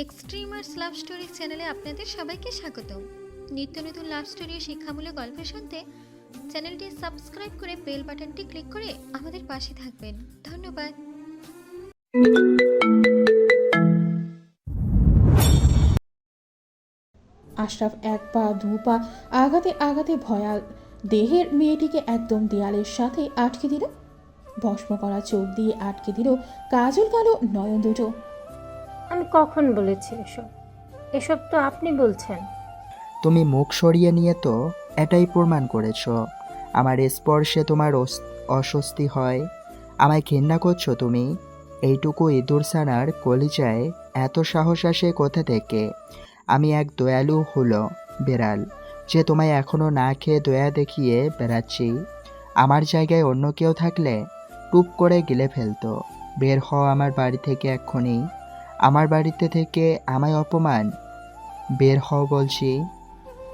Extremers love story চ্যানেলে আপনাদের সবাইকে স্বাগতম। নিত্য নতুন লাভ স্টোরি ও শিক্ষামূলক গল্প শুনতে চ্যানেলটি সাবস্ক্রাইব করে বেল বাটনটি ক্লিক করে আমাদের পাশে থাকবেন। ধন্যবাদ। আশরাফ এক পা দু পা আগাতে আগাতে ভয়াল দেহের মেয়েটিকে একদম দেয়ালের সাথে আটকে দিল। ভস্ম করা চোখ দিয়ে আটকে দিল কাজল কালো নয়ন দুটো। আমি কখন বলেছি এসব? এসব তো আপনি বলছেন। তুমি মুখ সরিয়ে নিয়ে তো এটাই প্রমাণ করেছ আমার স্পর্শে তোমার অস্বস্তি হয়। আমায় ঘৃণা করছো তুমি। এইটুকু ইঁদুরছানার কলিজায় এত সাহস আসে কোথা থেকে? আমি এক দয়ালু হলো বেড়াল যে তোমায় এখনও না খেয়ে দয়া দেখিয়ে বেড়াচ্ছি। আমার জায়গায় অন্য কেউ থাকলে টুপ করে গিলে ফেলতো। বের হও আমার বাড়ি থেকে এক্ষুনি। আমার বাড়িতে থেকে আমায় অপমান। বের হও বলছি।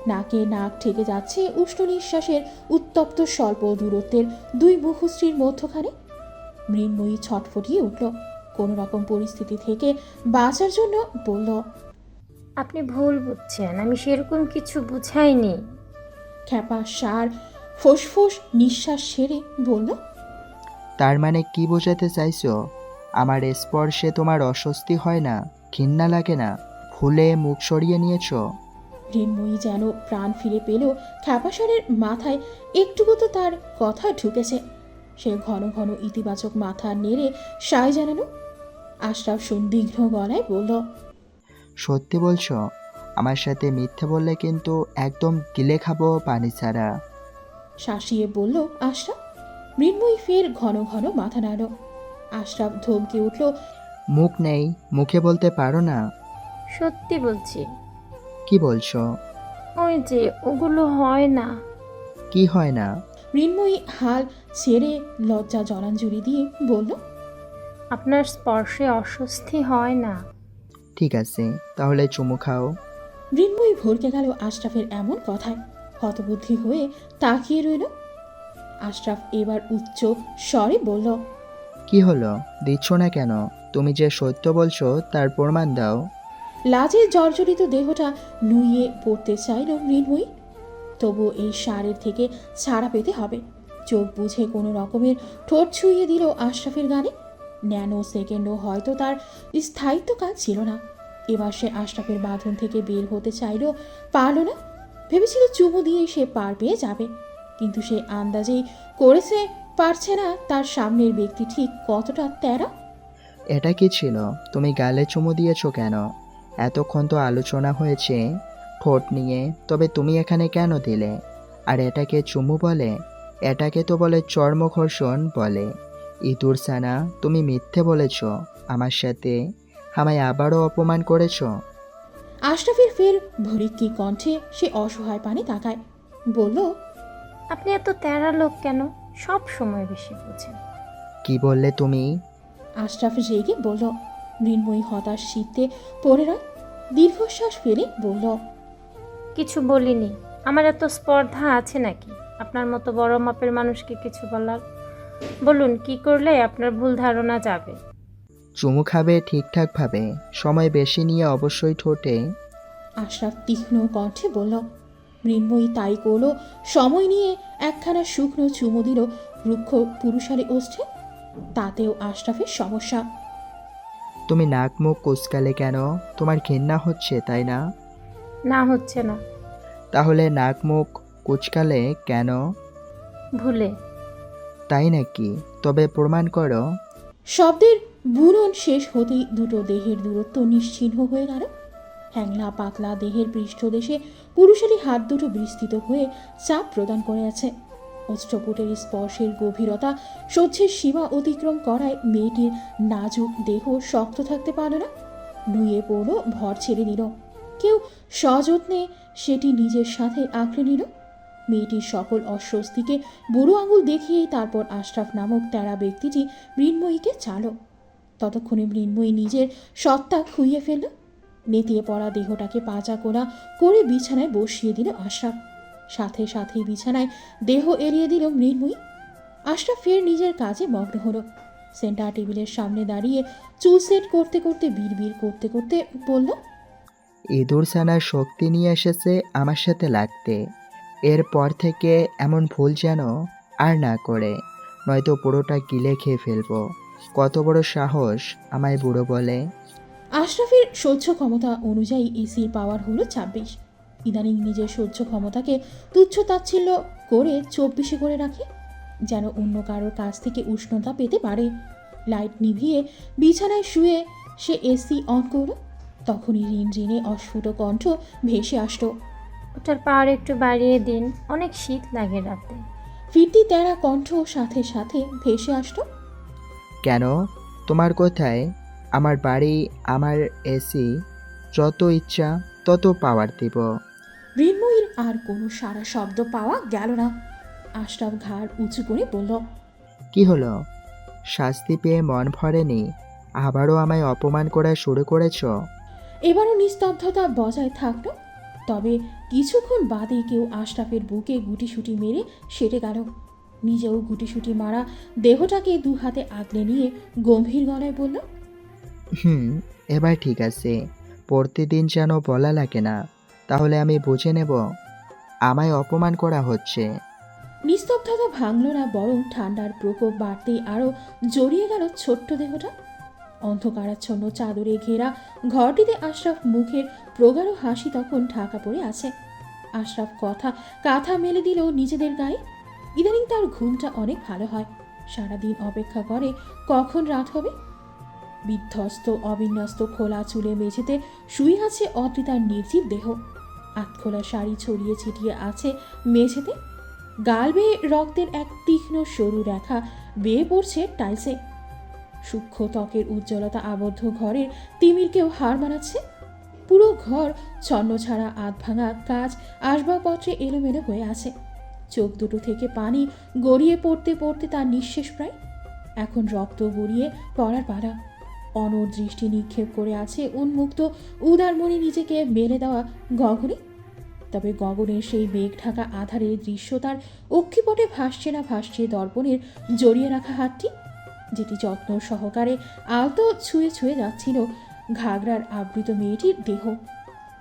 নাকে নাক ঠেকে যাচ্ছে উষ্ণ নিঃশ্বাসের উত্তপ্ত স্বল্প দূরত্বের দুই মুখশ্রীর মধ্যখানে। মৃন্ময়ী ছটফটিয়ে উঠল। কোনো রকম পরিস্থিতি থেকে বাঁচার জন্য বলল, আপনি ভুল বুঝছেন, আমি সেরকম কিছু বুঝাইনি। খ্যাপা সার ফোঁস নিঃশ্বাস সেরে বলল, তার মানে কি বোঝাতে চাইছো? আমার স্পর্শে তোমার অস্বস্তি হয় না, ঘৃণা লাগে না, ভুলে মুখ সরিয়ে নিয়েছো? মৃন্ময়ী যেন প্রাণ ফিরে পেলেও খ্যাপাসারের মাথায় একটুকু তো তার কথা ঢুকেছে। সে ঘন ঘন ইতিবাচক মাথা নেড়ে সায় জানানো। আশরাফ সন্দিগ্ধ গলায় বলল, সত্যি বলছো? আমার সাথে মিথ্যে বললে কিন্তু একদম গিলে খাবো পানি ছাড়া। শাসিয়ে বলল আশরাফ। মৃন্ময়ী ফের ঘন ঘন মাথা নাড়ল। আশরাফ ধমকে উঠল, মুখ নেই, মুখে বলতে পারো না? সত্যি বলছি। কি বলছো? ওই যে ওগুলো হয় না। কি হয় না? মৃন্ময়ী হাল ছেড়ে লজ্জা জলাঞ্জলি দিয়ে বলল, আপনার স্পর্শে অস্বস্তি হয় না। ঠিক আছে, তাহলে চুমু খাও। মৃন্ময়ী ভরকে গেল আশরাফের এমন কথায়। হতবুদ্ধি হয়ে তাকিয়ে রইল। আশরাফ এবার উচ্চ স্বরে বলল, কি হলো? দিচ্ছ না কেন? তুমি যে সত্য বলছো তার প্রমাণ দাও। লাজে জর্জরিত দেহটা নুইয়ে পড়তে চাইল মৃন্ময়ী। তবু এই সারের থেকে ছাড়া পেতে হবে। চোখ বুঝে কোনো রকমের ঠোঁট ছুঁয়ে দিল আশরাফের গানে। ন্যানো সেকেন্ডও হয়তো তার স্থায়িত্বকাল ছিল না। এবার সে আশরাফের বাঁধন থেকে বের হতে চাইল, পারল না। ভেবেছিল চুমু দিয়ে সে পার পেয়ে যাবে, কিন্তু সে আন্দাজেই করেছে পারছে না তার সামনের ব্যক্তি ঠিক কতটা তেরা। এটা কি ছিল? তুমি গালে চুমু দিয়েছো কেন? এতক্ষণ তো আলোচনা হয়েছে ঠোঁট নিয়ে, তবে তুমি এখানে কেন দিলে? আর এটাকে চুমু বলে? এটাকে তো বলে চর্মঘর্ষণ বলে। ইঁদুরছানা, তুমি মিথ্যে বলেছ আমার সাথে। আমায় আবারও অপমান করেছ। আশরাফের ফের ভরিক্কি কণ্ঠে সে অসহায় পানে তাকায়, বলল, আপনি এত তেরা লোক কেন? সব সময় বেশি বোঝেন। কি বললে তুমি? আশরাফ রেগে বলল। মৃন্ময়ী হতাশ চিত্তে পড়ে রয়। দীর্ঘশ্বাস ফেলে বলল, কিছু বলিনি। আমার এত স্পর্ধা আছে নাকি আপনার মতো বড় মাপের মানুষকে কিছু বলার? বলুন কি করলে আপনার ভুল ধারণা যাবে? চুমু খাবে ঠিকঠাকভাবে, সময় বেশি নিয়ে অবশ্যই ঠোঁটে। আশরাফ তীক্ষ্ণ কণ্ঠে বলল। মৃন্ময়ী তাই করল। সময় নিয়ে একখানা শুকনো চুমু দিল রুক্ষ পুরুষালী ওষ্ঠে। তাতেও আশরাফের সমস্যা। তুমি নাক মুখ কুচকালে কেন? তোমার ঘৃণা হচ্ছে তাই না? না, হচ্ছে না। তাহলে নাক মুখ কুচকালে কেন? ভুলে। তাই নাকি? তবে প্রমাণ করো। শব্দের বুনন শেষ হতেই দুটো দেহের দূরত্ব নিশ্চিহ্ন হয়ে গেল। হ্যাংলা পাতলা দেহের পৃষ্ঠদেশে পুরুষালী হাত দুটো বিস্তৃত হয়ে চাপ প্রদান করে আছে। অষ্টপুটের স্পর্শের গভীরতা সহ্যের সীমা অতিক্রম করায় মেয়েটির নাজুক দেহ শক্ত থাকতে পারল না, নুয়ে পড়ল, ভর ছেড়ে দিল। কেউ সযত্নে সেটি নিজের সাথে আঁকড়ে নিল। মেয়েটির সকল অস্বস্তিকে বুড়ো আঙুল দেখিয়েই তারপর আশরাফ নামক তেরা ব্যক্তিটি মৃন্ময়ীকে চাল। ততক্ষণে মৃন্ময়ী নিজের সত্তা খুইয়ে ফেলল। নেতিয়ে পড়া দেহটাকে পাজা কোলা করে বিছানায় বসিয়ে দিল আশরাফ। সাথে সাথেই বিছানায় দেহ এড়িয়ে দিল মৃন্ময়ী। আশরাফ ফের নিজের কাজে মগ্ন হলো। সেন্টার টেবিলের সামনে দাঁড়িয়ে চুল সেট করতে করতে বিড়বিড় করতে করতে বলল, ইঁদুরছানার শক্তি নিয়ে এসেছে আমার সাথে লাগতে। এরপর থেকে এমন ভুল যেন আর না করে, নয়তো পুরোটা গিলে খেয়ে ফেলবো। কত বড় সাহস আমায় বুড়ো বলে। আশরাফের সহ্য ক্ষমতা অনুযায়ী এসির পাওয়ার হলো 26। ইদানিং নিজের সহ্য ক্ষমতাকে তুচ্ছ তাচ্ছিল্য করে 24 করে রাখে, যেন অন্য কারোর কাছ থেকে উষ্ণতা পেতে পারে। লাইট নিভিয়ে বিছানায় শুয়ে সে এসি অন করল। তখনই রিনরিনে অস্ফুট কণ্ঠ ভেসে আসলো। ওটার পাওয়ার একটু বাড়িয়ে দিন, অনেক শীত লাগে রাতে। ফিরতি তেরা কণ্ঠ সাথে সাথে ভেসে আসলো। কেন? তোমার কোথায়? আমার বাড়ি, আমার এসি, যত ইচ্ছা তত পাওয়ার দিব। মৃন্ময়ীর আর কোনো সারা শব্দ পাওয়া গেল না। আশরাফ ঘাড় উঁচু করে বলল, কি হলো? শাস্তি পেয়ে মন ভরেনি? আবারও আমায় অপমান করা শুরু করেছ? এবারও নিস্তব্ধতা বজায় থাকল। তবে কিছুক্ষণ বাদে কেউ আশরাফের বুকে গুটিসুটি মেরে সেরে গেল। নিজেও গুটিসুটি মারা দেহটাকে দু হাতে আগলে নিয়ে গম্ভীর গলায় বলল, এবার ঠিক আছে। প্রতিদিন যেন বলা লাগে না, তাহলে আমি বুঝে নেব আমায় অপমান করা হচ্ছে। নিস্তব্ধতা ভাঙল না, বরং ঠান্ডার প্রকোপ বাড়তেই আরও জড়িয়ে গেল ছোট্ট দেহটা। অন্ধকারাচ্ছন্ন চাদরে ঘেরা ঘরটিতে আশরাফ মুখের প্রগাঢ় হাসি তখন ঢাকা পড়ে আছে। আশরাফ কাঁথা মেলে দিল নিজেদের গায়ে। ইদানিং তার ঘুমটা অনেক ভালো হয়। সারাদিন অপেক্ষা করে কখন রাত হবে। বিধ্বস্ত অবিন্যস্ত খোলা চুলে মেঝেতে শুয়ে আছে অদ্রিতার নির্জীব দেহ। আতখোলা শাড়ি ছড়িয়ে ছিটিয়ে আছে মেঝেতে। গাল বেয়ে রক্তের এক তীক্ষ্ণ সরু রেখা বেয়ে পড়ছে টাইলসে। সূক্ষ্ম ত্বকের উজ্জ্বলতা আবদ্ধ ঘরের তিমিরকেও হার মানাচ্ছে। পুরো ঘর ছন্ন ছাড়া আধ ভাঙা কাজ আসবাবপত্রে এলোমেলো হয়ে আছে। চোখ দুটো থেকে পানি গড়িয়ে পড়তে পড়তে তার নিঃশেষ প্রায়। এখন রক্ত গড়িয়ে পড়ার পালা। অনড় দৃষ্টি নিক্ষেপ করে আছে উন্মুক্ত উদারমণি নিজেকে মেলে দেওয়া গগনে। তবে গগনের সেই মেঘ ঢাকা আধারের দৃশ্য তার অক্ষিপটে ভাসছে না ভাসছে দর্পণের জড়িয়ে রাখা হাতটি, যেটি যত্ন সহকারে আলতো ছুঁয়ে ছুঁয়ে যাচ্ছিল ঘাগরার আবৃত মেয়েটির দেহ।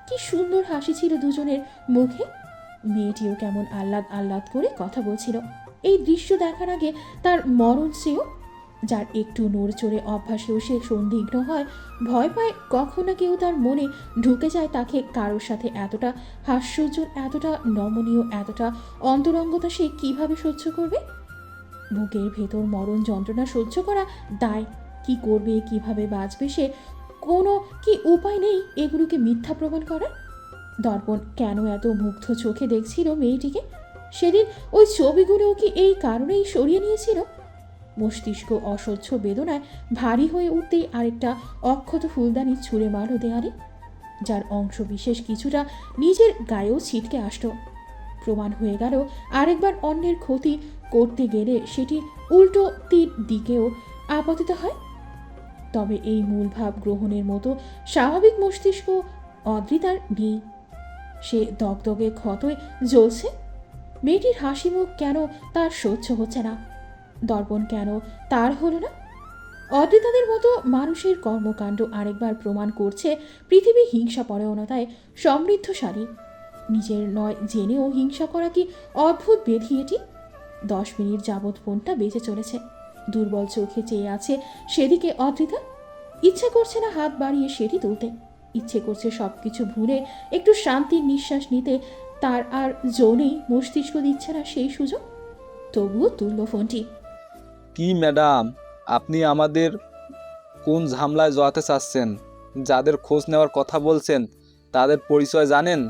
কি সুন্দর হাসি ছিল দুজনের মুখে। মেয়েটিও কেমন আহ্লাদ আহ্লাদ করে কথা বলছিল। এই দৃশ্য দেখার আগে তার মরণ শ্রেয়। যার একটু নড়চড়ে অভ্যাসেও সে সন্দিগ্ধ হয়, ভয় পায় কখন না কেউ তার মনে ঢুকে যায়, তাকে কারোর সাথে এতটা হাস্যোজ্জ্বল, এতটা নমনীয়, এতটা অন্তরঙ্গতা সে কিভাবে সহ্য করবে। বুকের ভেতর মরণ যন্ত্রণা সহ্য করা দায়। কি করবে, কিভাবে বাঁচবে সে, কোনো কি উপায় নেই এগুলোকে মিথ্যা প্রমাণ করার। দর্পণ কেন এত মুগ্ধ চোখে দেখছিল মেয়েটিকে? সেদিন ওই ছবিগুলোও কি এই কারণেই সরিয়ে নিয়েছিল? মস্তিষ্ক অসহ্য বেদনায় ভারী হয়ে উঠতেই আরেকটা অক্ষত ফুলদানি ছুঁড়ে মারল দেয়ালে, যার অংশ বিশেষ কিছুটা নিজের গায়েও ছিটকে আসতো। প্রমাণ হয়ে গেল আরেকবার অন্যের ক্ষতি করতে গেলে সেটি উল্টো তীর দিকেও আপতিত হয়। তবে এই মূল ভাব গ্রহণের মতো স্বাভাবিক মস্তিষ্ক অদ্রিতার নেই। সে দগদগে ক্ষতই জ্বলছে। মেয়েটির হাসি মুখ কেন তার সহ্য হচ্ছে না? দর্পণ কেন তার হলো না? অদ্রিতাদের মতো মানুষের কর্মকাণ্ড আরেকবার প্রমাণ করছে পৃথিবী হিংসা পরায়ণতায় সমৃদ্ধশালী। নিজের নয় জেনেও হিংসা করা কি অদ্ভুত বেধি এটি। 10 মিনিট যাবৎ ফোনটা বেজে চলেছে। দুর্বল চোখে চেয়ে আছে সেদিকে অদ্রিতা। ইচ্ছে করছে না হাত বাড়িয়ে সেটি তুলতে। ইচ্ছে করছে সবকিছু ভুলে একটু শান্তির নিঃশ্বাস নিতে। তার আর জোনেই, মস্তিষ্ক দিচ্ছে না সেই সুযোগ। তবুও তুলল ফোনটি। কি ম্যাডাম, আপনি আমাদের কোন ঝামেলায় জড়াতে চাচ্ছেন? যাদের খোঁজ নেওয়ার কথা বলছেন তাদের পরিচয় জানেন?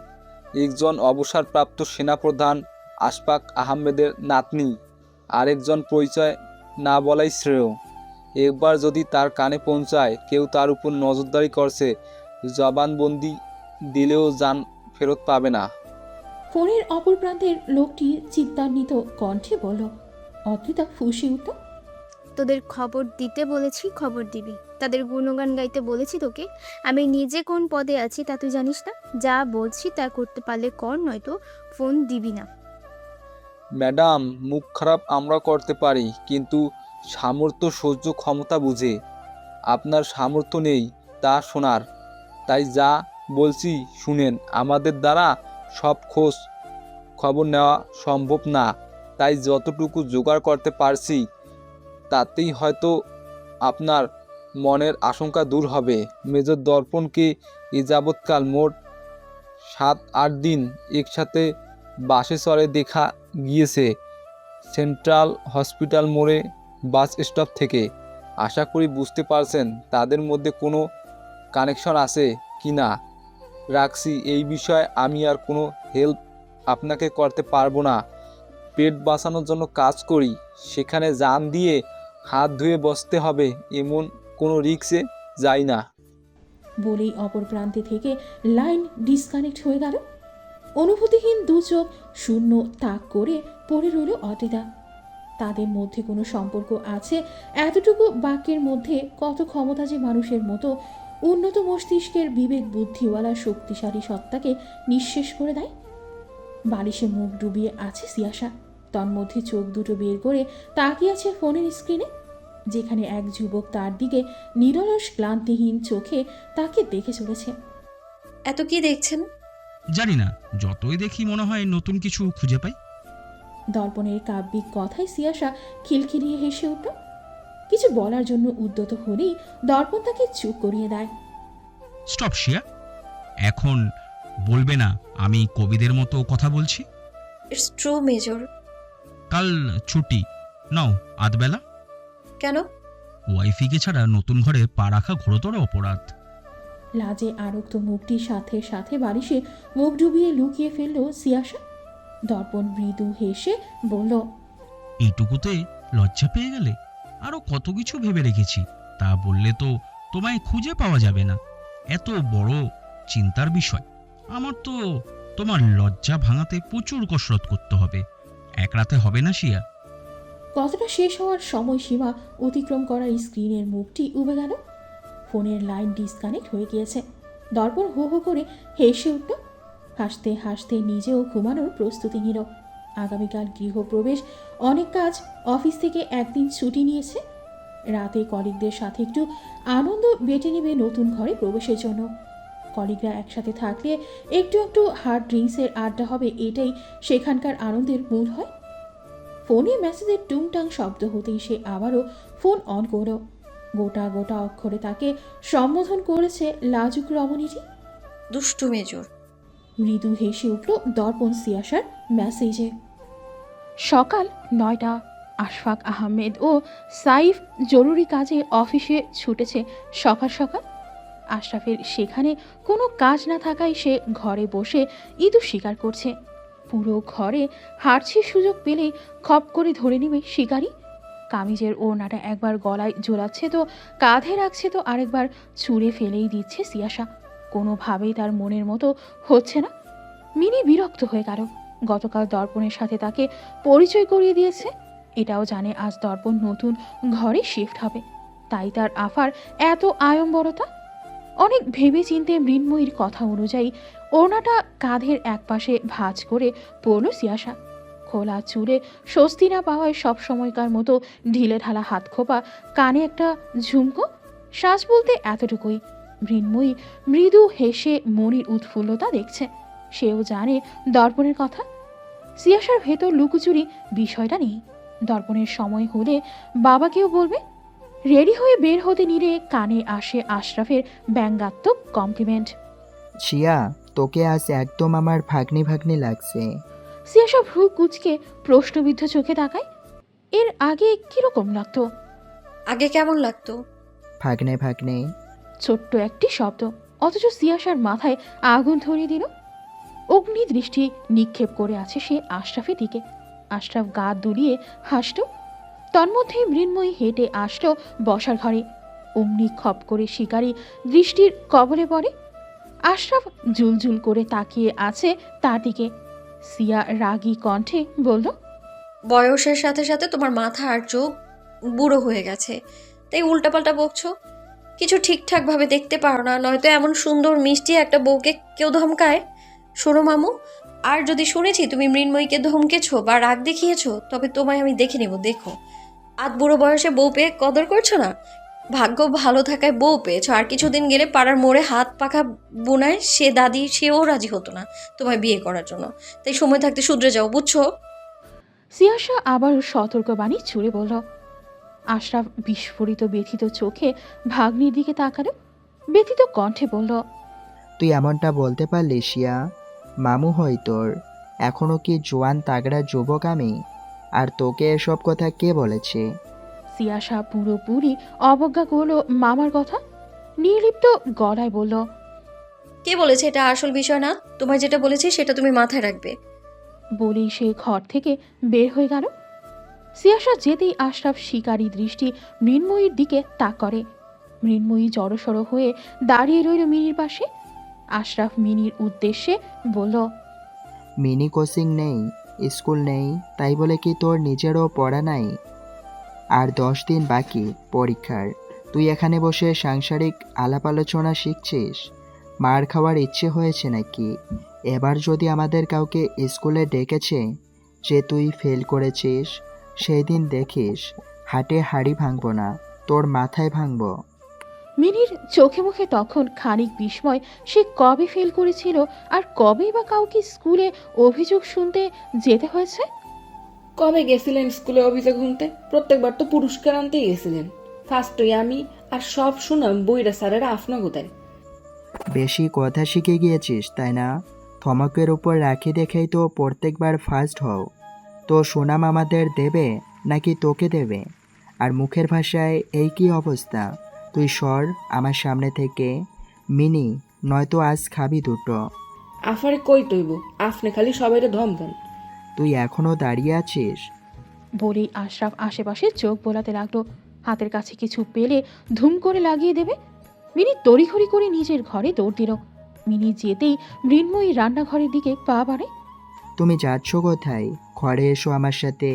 একজন অবসরপ্রাপ্ত সেনাপ্রধান আশফাক আহমেদের নাতনি, আরেকজন পরিচয় না বলাই শ্রেয়। একবার যদি তার কানে পৌঁছায় কেউ তার উপর নজরদারি করছে, জবানবন্দি দিলেও জান ফেরত পাবে না। ফোনের অপর প্রান্তের লোকটি চিন্তান্বিত কণ্ঠে বলল। অদ্রিতা ফুঁসে উঠল। তোদের খবর দিতে বলেছি, খবর দিবি। তাদের গুণগান গাইতে বলেছি তোকে। আমি নিজে কোন পদে আছি তা তুই জানিস না। যা বলছি তা করতে পারলে কর, নয়তো ফোন দিবি না। ম্যাডাম, মুখ খারাপ আমরা করতে পারি, কিন্তু সামর্থ্য সহ্য ক্ষমতা বুঝে। আপনার সামর্থ্য নেই তা শোনার, তাই যা বলছি শুনেন। আমাদের দ্বারা সব খোঁজ খবর নেওয়া সম্ভব না, তাই যতটুকু জোগাড় করতে পারছি তাতেই হয়তো আপনার মনের আশঙ্কা দূর হবে। মেজর দর্পণকে এ যাবৎকাল মোট 7-8 দিন একসাথে বাসে চড়ে দেখা গিয়েছে, সেন্ট্রাল হসপিটাল মোড়ে বাস স্টপ থেকে। আশা করি বুঝতে পারছেন তাদের মধ্যে কোনো কানেকশন আছে কি না। রাখছি, এই বিষয়ে আমি আর কোনো হেল্প আপনাকে করতে পারবো না। পেট বাঁচানোর জন্য কাজ করি, সেখানে জান দিয়ে হাত ধুয়ে বসতে হবে এমন কোনো রিস্কে যাই না। বলেই অপর প্রান্তে থেকে লাইন ডিসকানেক্ট হয়ে গেল। অনুভূতিহীন দু চোখ শূন্য তাক করে পড়ে রইল অদ্রিতা। তাদের মধ্যে কোনো সম্পর্ক আছে এতটুকু বাক্যের মধ্যে কত ক্ষমতা যে মানুষের মতো উন্নত মস্তিষ্কের বিবেক বুদ্ধিওয়ালা শক্তিশালী সত্তাকে নিঃশেষ করে দেয়। বালিশে মুখ ডুবিয়ে আছে সিয়াসা, তন্মধ্যে চোখ দুটো বের করে তাকিয়ে আছে ফোনের স্ক্রিনে, যেখানে এক যুবক তার দিকে নিরলস ক্লান্তিহীন চোখে তাকে দেখে চলেছে। এত কি দেখছেন? জানি না, যতই দেখি মনে হয় নতুন কিছু খুঁজে পাই। দর্পণের কাব্যিক কথায় সিয়াসা খিলখিলিয়ে হেসে উঠল। কিছু বলার জন্য উদ্যত হলেই দর্পণ তাকে চুপ করিয়ে দেয়। স্টপ শিয়া, এখন বলবে না আমি কবিদের মতো কথা বলছি? It's true major. কাল ছুটি নাও আধবেলা। কেন? ওয়াইফিকে ছাড়া নতুন ঘরে পা রাখা ঘোরতর অপরাধ। লাজে আরক্ত মুখটির সাথে সাথে বালিশে মুখ ডুবিয়ে লুকিয়ে ফেলল সিয়াসা। দর্পণ মৃদু হেসে বলল, এইটুকুতে লজ্জা পেয়ে গেলে? আরো কত কিছু ভেবে রেখেছি, তা বললে তো তোমায় খুঁজে পাওয়া যাবে না। এত বড় চিন্তার বিষয়। আমার তো তোমার লজ্জা ভাঙাতে প্রচুর কসরত করতে হবে, এক রাতে হবে না শিয়া। কথাটা শেষ হওয়ার সময়সীমা অতিক্রম করার স্ক্রিনের মুখটি উবে গেল। ফোনের লাইন ডিসকানেক্ট হয়ে গিয়েছে। দর্পণ হো হো করে হেসে উঠল। হাসতে হাসতে নিজেও ঘুমানোর প্রস্তুতি নিল। আগামীকাল গৃহপ্রবেশ, অনেক কাজ, অফিস থেকে একদিন ছুটি নিয়েছে। রাতে কলিগদের সাথে একটু আনন্দ বেটে নেবে নতুন ঘরে প্রবেশের জন্য। কলিগরা একসাথে থাকলে একটু একটু হার্ড ড্রিঙ্কসের আড্ডা হবে, এটাই সেখানকার আনন্দের মূল হয়। ফোনে মেসেজের টুংটাং শব্দ হতেই সে আবারও ফোন অন করল। গোটা গোটা অক্ষরে তাকে সম্বোধন করেছে লাজুক রমণীটি। দুষ্টু মেজর। মৃদু হেসে উঠল দর্পণ সিয়াসার মেসেজে। সকাল 9টা। আশফাক আহমেদ ও সাইফ জরুরি কাজে অফিসে ছুটেছে সকাল সকাল। আশরাফের সেখানে কোনো কাজ না থাকায় সে ঘরে বসে ইঁদুর শিকার করছে। পুরো ঘরে হাঁটছির সুযোগ পেলেই খপ করে ধরে নেবে শিকারি। কামিজের ওড়নাটা একবার গলায় ঝোলাচ্ছে তো কাঁধে রাখছে, তো আরেকবার ছুঁড়ে ফেলেই দিচ্ছে সিয়াসা। কোনোভাবেই তার মনের মতো হচ্ছে না। মিনি বিরক্ত হয়ে গেল। গতকাল দর্পণের সাথে তাকে পরিচয় করিয়ে দিয়েছে, এটাও জানে আজ দর্পণ নতুন ঘরে শিফট হবে, তাই তার আফার এত আড়ম্বরতা। অনেক ভেবে চিনতে মৃন্ময়ীর কথা অনুযায়ী ওড়নাটা কাঁধের একপাশে ভাঁজ করে পড়ল সিয়াসা। খোলা চুলে স্বস্তি না পাওয়ায় সব সময়কার মতো ঢিলে ঢালা হাত খোপা, কানে একটা ঝুমকো, শ্বাস বলতে এতটুকুই। মৃন্ময়ী মৃদু হেসে মনির উৎফুল্লতা দেখছে। সেও জানে দর্পণের কথা। সিয়াসার ভেতর লুকোচুরি বিষয়টা নেই। দর্পণের সময় হলে বাবাকেও বলবে। রেডি হয়ে বের হতে নিলে কানে আসে আশরাফের ব্যঙ্গাত্মক কমপ্লিমেন্ট। শিয়া, তোকে আজ একদম আমার ভাগ্নি ভাগ্নি লাগছে। সিয়াসা ভ্রু কুচকে প্রশ্নবিদ্ধ চোখে তাকায়। এর আগে কিরকম লাগতো? আগে কেমন লাগতো? ভাগ্নে ভাগ্নে। ছোট্ট একটি শব্দ, অথচ সিয়াসার মাথায় আগুন ধরিয়ে দিল। অগ্নি দৃষ্টি নিক্ষেপ করে আছে সে আশরাফের দিকে। আশরাফ গা দুলিয়ে হাসল। তন্মধ্যেই মৃন্ময়ী হেঁটে আসলো বসার ঘরে। অমনি খপ করে শিকারী দৃষ্টির কবলে পড়ে। আশরাফ জুলজুল করে তাকিয়ে আছে তার দিকে। সিয়া রাগী কণ্ঠে বলল, বয়সের সাথে সাথে তোমার মাথা আর চোখ বুড়ো হয়ে গেছে, তাই উল্টাপাল্টা বকছো। কিছু ঠিকঠাকভাবে দেখতে পারো না, নয়তো এমন সুন্দর মিষ্টি একটা বউকে কেউ ধমকায়? শোনো মামু, আর যদি শুনেছি তুমি মৃন্ময়ীকে ধমকেছো বা রাগ দেখিয়েছো, তবে তোমায় আমি দেখে নেব। দেখো, আধ বুড়ো বয়সে বউ পেয়ে কদর করছো না? ভাগ্য ভালো থাকায় বউ পেয়েছো, আর কিছুদিন গেলে পাড়ার মোড়ে হাত পাখা বোনায় সে দাদি সেও রাজি হতো না তোমায় বিয়ে করার জন্য। তাই সময় থাকতে শুধরে যাও, বুঝছো? সিয়াসা আবারও সতর্কবাণী ছুড়ে বলল। আশরাফ বিস্ফোরিত ব্যথিত চোখে ভাগ্নির দিকে তাকালো, ব্যথিত কণ্ঠে বলল, তুই এমনটা বলতে পারলি শিয়া? মামু হই তোর, এখনো কি জোয়ান তাগড়া যুবক আমি? আর তোকে এসব কথা কে বলেছে? সিয়াসা পুরোপুরি অবজ্ঞা করলো মামার কথা, নির্লিপ্ত গলায় বলল, কে বলেছে এটা আসল বিষয় না, তোমায় যেটা বলেছি সেটা তুমি মাথায় রাখবে। বলেই সে ঘর থেকে বের হয়ে গেল। সিয়াসা যেতেই আশরাফ শিকারী দৃষ্টি মৃন্ময়ীর দিকে তাক করে। মৃন্ময়ী জড়সড় হয়ে দাঁড়িয়ে রইল মিনির পাশে। আশরাফ মিনির উদ্দেশ্যে বলল, মিনি কোচিং নেই, স্কুল নেই, তাই বলে কি তোর নিজেরও পড়া নাই? আর 10 দিন বাকি পরীক্ষার, তুই এখানে বসে সাংসারিক আলাপ আলোচনা শিখছিস? মার খাওয়ার ইচ্ছে হয়েছে নাকি? এবার যদি আমাদের কাউকে স্কুলে ডেকেছে যে তুই ফেল করেছিস, সেই দিন দেখিস হাটে হাড়ি ভাঙবো না, তোর মাথায় ভাঙবো। মিনির চোখে মুখে তখন খানিক বিস্ময়। সে কবে ফেল করেছিল, আর কবেই বা কাউকে স্কুলে অভিযোগ শুনতে যেতে হয়েছে? কবে গেছিলেন স্কুলে অভিযোগ শুনতে? প্রত্যেকবার তো পুরস্কার আনতেই গেছিলেন। ফার্স্টই আমি, আর সব শুনাম বইরা স্যারেরা আপনা কোথায়। বেশি কথা শিখে গিয়েছিস তাই না? থমকের উপর রাখি দেখেই তো প্রত্যেকবার ফার্স্ট হও। তো সুনাম আমাদের দেবে নাকি তোকে দেবে? আর মুখের ভাষায় এই কি অবস্থা? তুই সর আমার সামনে থেকে মিনি, নয়তো আজ খাবি দুটো। আফারে কই তৈব, আপনি খালি সবাইরে ধম দেন। তুই এখনো দাঁড়িয়ে আছিস? বলেই আশরাফ আশেপাশে চোখ বোলাতে লাগলো। হাতের কাছে কিছু পেলে ধুম করে লাগিয়ে দেবে। মিনি তড়িঘড়ি করে নিজের ঘরে দৌড় দিল। মিনি যেতেই মৃন্ময়ী রান্নাঘরের দিকে পা বাড়ে। তুমি যাচ্ছ কোথায়? ঘরে এসো আমার সাথে।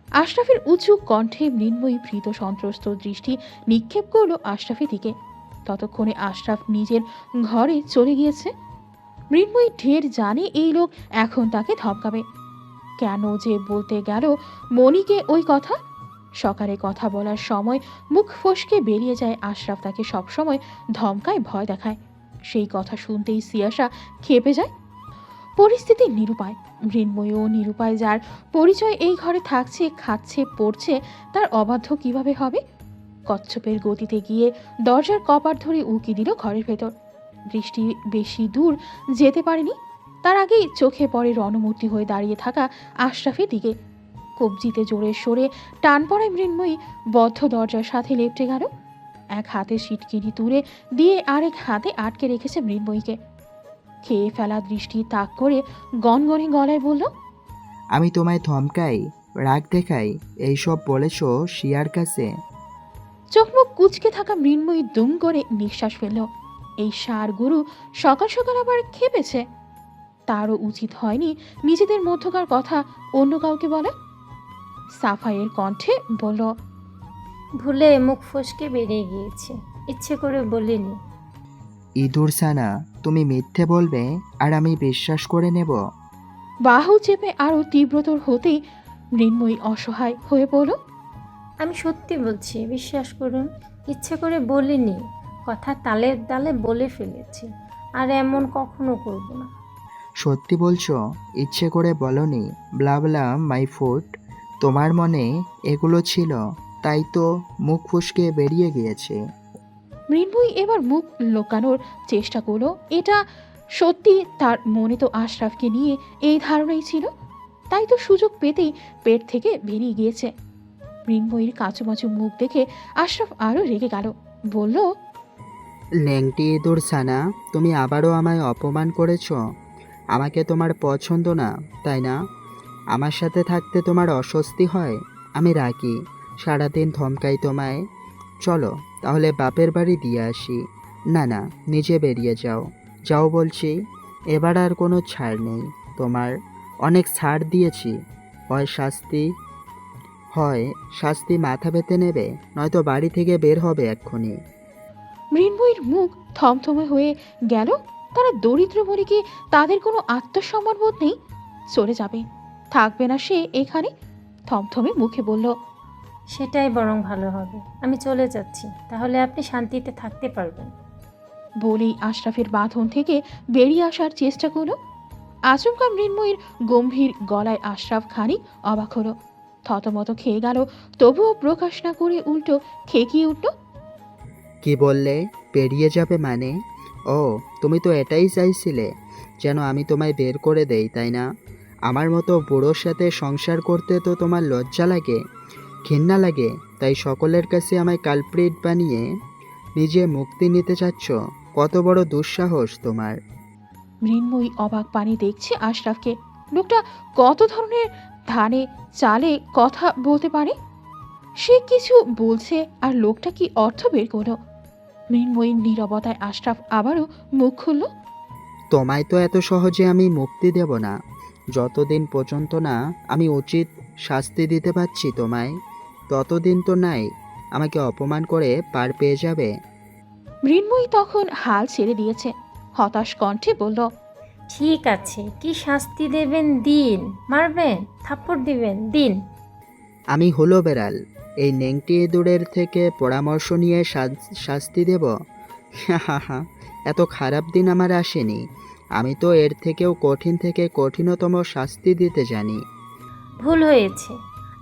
আশরাফের উঁচু কণ্ঠে মৃন্ময়ী ভীত সন্ত্রস্ত দৃষ্টি নিক্ষেপ করলো আশরাফের দিকে। ততক্ষণে আশরাফ নিজের ঘরে চলে গিয়েছে। মৃন্ময়ী ঢের জানে এই লোক এখন তাকে ধমকাবে। কেন যে বলতে গেল মনিকে ওই কথা? সকালে কথা বলার সময় মুখ ফসকে বেরিয়ে যায় আশরাফ তাকে সবসময় ধমকায়, ভয় দেখায়। সেই কথা শুনতেই সিয়াসা খেপে যায়। পরিস্থিতি নিরুপায়। মৃন্ময়ও নিরুপায়। যার পরিচয় এই ঘরে থাকছে, খাচ্ছে, পড়ছে, তার অবাধ্য কিভাবে হবে? কচ্ছপের গতিতে গিয়ে দরজার কপাট ধরে উকি দিল ঘরের ভেতর। দৃষ্টি বেশি দূর যেতে পারেনি, তার আগেই চোখে পড়ে রণমূর্তি হয়ে দাঁড়িয়ে থাকা আশরাফের দিকে। কবজিতে জোরে সরে টান পড়ায় মৃন্ময়ী বদ্ধ দরজার সাথে লেপটে গেল। এক হাতে সিটকিনি তুলে দিয়ে আরেক হাতে আটকে রেখেছে মৃন্ময়ীকে। খেয়ে ফেলা দৃষ্টি তাক করে গনগনে গলায় বলল, আমি তোমায় ধমকাই, রাগ দেখাই, এইসব বলেছ শিয়ার কাছে? চোখ মুখ কুচকে থাকা মৃন্ময়ী দুম করে নিঃশ্বাস ফেলল। এই সার গুরু সকাল সকাল আবার খেপেছে। তারও উচিত হয়নি নিজেদের মধ্যকার কথা অন্য কাউকে বলা। সাফাইয়ের কণ্ঠে বলল, ভুলে মুখ ফসকে বেরিয়ে গিয়েছে, ইচ্ছে করে বলিনি। ইঁদুর সানা, তুমি মিথ্যে বলবে আর আমি বিশ্বাস করে নেব? বাহু চেপে আরো তীব্রতর হতেই মৃন্ময়ী অসহায় হয়ে পড়ল। আমি সত্যি বলছি, বিশ্বাস করুন, ইচ্ছে করে বলিনি, কথা তালের ডালে বলে ফেলেছি, আর এমন কখনো করব না। সত্যি বলছো? ইচ্ছে করে বলনি? Blah blah my foot. তোমার মনে এগুলো ছিল, তাই তো মুখ ফুসকে বেরিয়ে গিয়েছে। মৃন্ময়ী এবার মুখ লোকানোর চেষ্টা করলো। এটা সত্যি তার মনে তো আশরাফকে নিয়ে এই ধারণাই ছিল, তাই তো সুযোগ পেতেই পেট থেকে বেরিয়ে গিয়েছে। মৃন্ময়ীর কাঁচুমাচু মুখ দেখে আশরাফ আরও রেগে গেল, বলল, ল্যাংটি ইঁদুর সানা, তুমি আবারও আমায় অপমান করেছ। আমাকে তোমার পছন্দ না, তাই না? আমার সাথে থাকতে তোমার অস্বস্তি হয়? আমি রাখি, সারাদিন ধমকাই তোমায়। চলো তাহলে বাপের বাড়ি দিয়ে আসি। না না, নিজে বেরিয়ে যাও, যাও বলছি। এবার আর কোনো ছাড় নেই তোমার। অনেক ছাড় দিয়েছি। হয় শাস্তি মাথা পেতে নেবে, নয়তো বাড়ি থেকে বের হবে এক্ষুনি। মৃন্ময়ীর মুখ থমথমে হয়ে গেল। তারা দরিদ্র বলে কি তাদের কোনো আত্মসম্মান বোধ নেই? চলে যাবে, থাকবে না সে এখানে? থমথমে মুখে বলল, সেটাই বরং ভালো হবে। আমি চলে যাচ্ছি, তাহলে আপনি শান্তিতে থাকতে পারবেন। বলেই আশরাফের বাঁধন থেকে বেরিয়ে আসার চেষ্টা করলো। আচমকা মৃন্ময়ীর গম্ভীর গলায় আশরাফ খানিক অবাক হলো, থতমত খেয়ে গেল, তবুও প্রকাশ না করে উল্টো খেকিয়ে উঠল। কি বললে? পেরিয়ে যাবে মানে? ও, তুমি তো এটাই চাইছিলে, যেন আমি তোমায় বের করে দেই, তাই না? আমার মতো বুড়োর সাথে সংসার করতে তো তোমার লজ্জা লাগে, ঘৃণা লাগে, তাই সকলের কাছে আমায় কালপ্রিট বানিয়ে নিজে মুক্তি নিতে চাচ্ছ? কত বড় দুঃসাহস তোমার! মৃন্ময়ী অবাক পানি দেখছে আশরাফকে। লোকটা কত ধরনের ধানে চালে কথা বলতে পারে। সে কিছু বলছে আর লোকটা কি অর্থ বের করলো। মৃন্ময়ীর নীরবতায় আশরাফ আবারও মুখ খুলল। তোমায় তো এত সহজে আমি মুক্তি দেব না, যতদিন পর্যন্ত না আমি উচিত শাস্তি দিতে পারছি তোমায়, ততদিন তো নাই আমাকে অপমান করে পার পেয়ে যাবে। মৃন্ময়ী তখন হাল ছেড়ে দিয়েছে, হতাশ কণ্ঠে বলল, ঠিক আছে, কি শাস্তি দেবেন দিন। মারবেন, থাপ্পড় দিবেন দিন। আমি হলো বেড়াল, এই নেংটি ইঁদুরের থেকে পরামর্শ নিয়ে শাস্তি দেব? হা, এত খারাপ দিন আমার আসেনি। আমি তো এর থেকেও কঠিন থেকে কঠিনতম শাস্তি দিতে জানি। ভুল হয়েছে।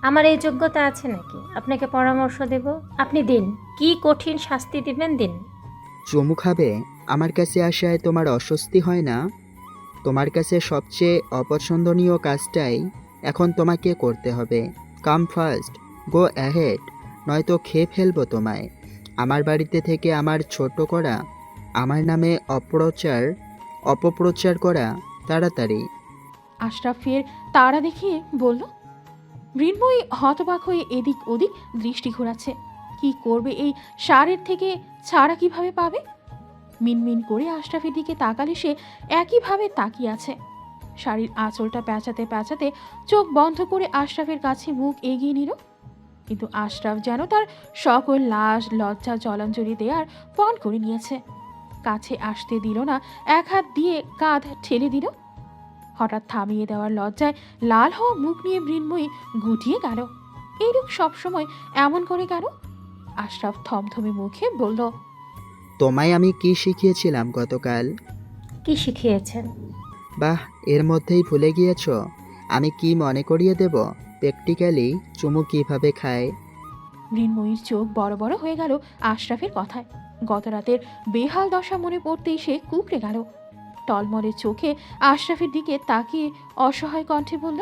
আমার এই যোগ্যতা আছে নাকি আপনাকে পরামর্শ দেব? আপনি দিন, কি কঠিন শাস্তি দিবেন দিন। চুমু খাবে? আমার কাছে আসায় তোমার অস্বস্তি হয় না? তোমার কাছে সবচেয়ে অপছন্দনীয় কাজটাই এখন তোমাকে করতে হবে। কাম ফার্স্ট, গো অ্যাহেড, নয়তো খেয়ে ফেলবো তোমায়। আমার বাড়িতে থেকে আমার ছোট করা, আমার নামে অপপ্রচার করা, তাড়াতাড়ি। আশরাফের তাড়া দেখিয়ে বলল। মৃন্ময়ী হতবাক হয়ে এদিক ওদিক দৃষ্টি ঘোরাচ্ছে। কি করবে, এই সারের থেকে ছাড়া কিভাবে পাবে? মিনমিন করে আশরাফের দিকে তাকালে সে একইভাবে তাকিয়ে আছে। শাড়ির আঁচলটা পেঁচাতে পেঁচাতে চোখ বন্ধ করে আশরাফের কাছে মুখ এগিয়ে নিল, কিন্তু আশরাফ যেন তার সকল লাশ লজ্জা জলাঞ্জলি দেওয়ার পণ করে নিয়েছে। কাছে আসতে দিল না, এক হাত দিয়ে কাঁধ ঠেলে দিল। হঠাৎ থামিয়ে দেওয়ার লজ্জায় লাল হওয়া মুখ নিয়ে মৃন্ময়ী গুটিয়ে গেল। এই লোক সবসময় এমন করে কেন? আশরাফ থমথমে মুখে বলল, তোমায় আমি কি শিখিয়েছিলাম গতকাল? কি শিখিয়েছেন? বাহ, এর মধ্যেই ভুলে গিয়েছ? আমি কি মনে করিয়ে দেব প্র্যাকটিক্যালি চুমু কিভাবে খায়? মৃন্ময়ীর চোখ বড় বড় হয়ে গেল আশরাফের কথায়। গত রাতের বেহাল দশা মনে পড়তেই সে কুঁকড়ে গেল। টলমলের চোখে আশরাফের দিকে তাকিয়ে অসহায় কণ্ঠে বলল,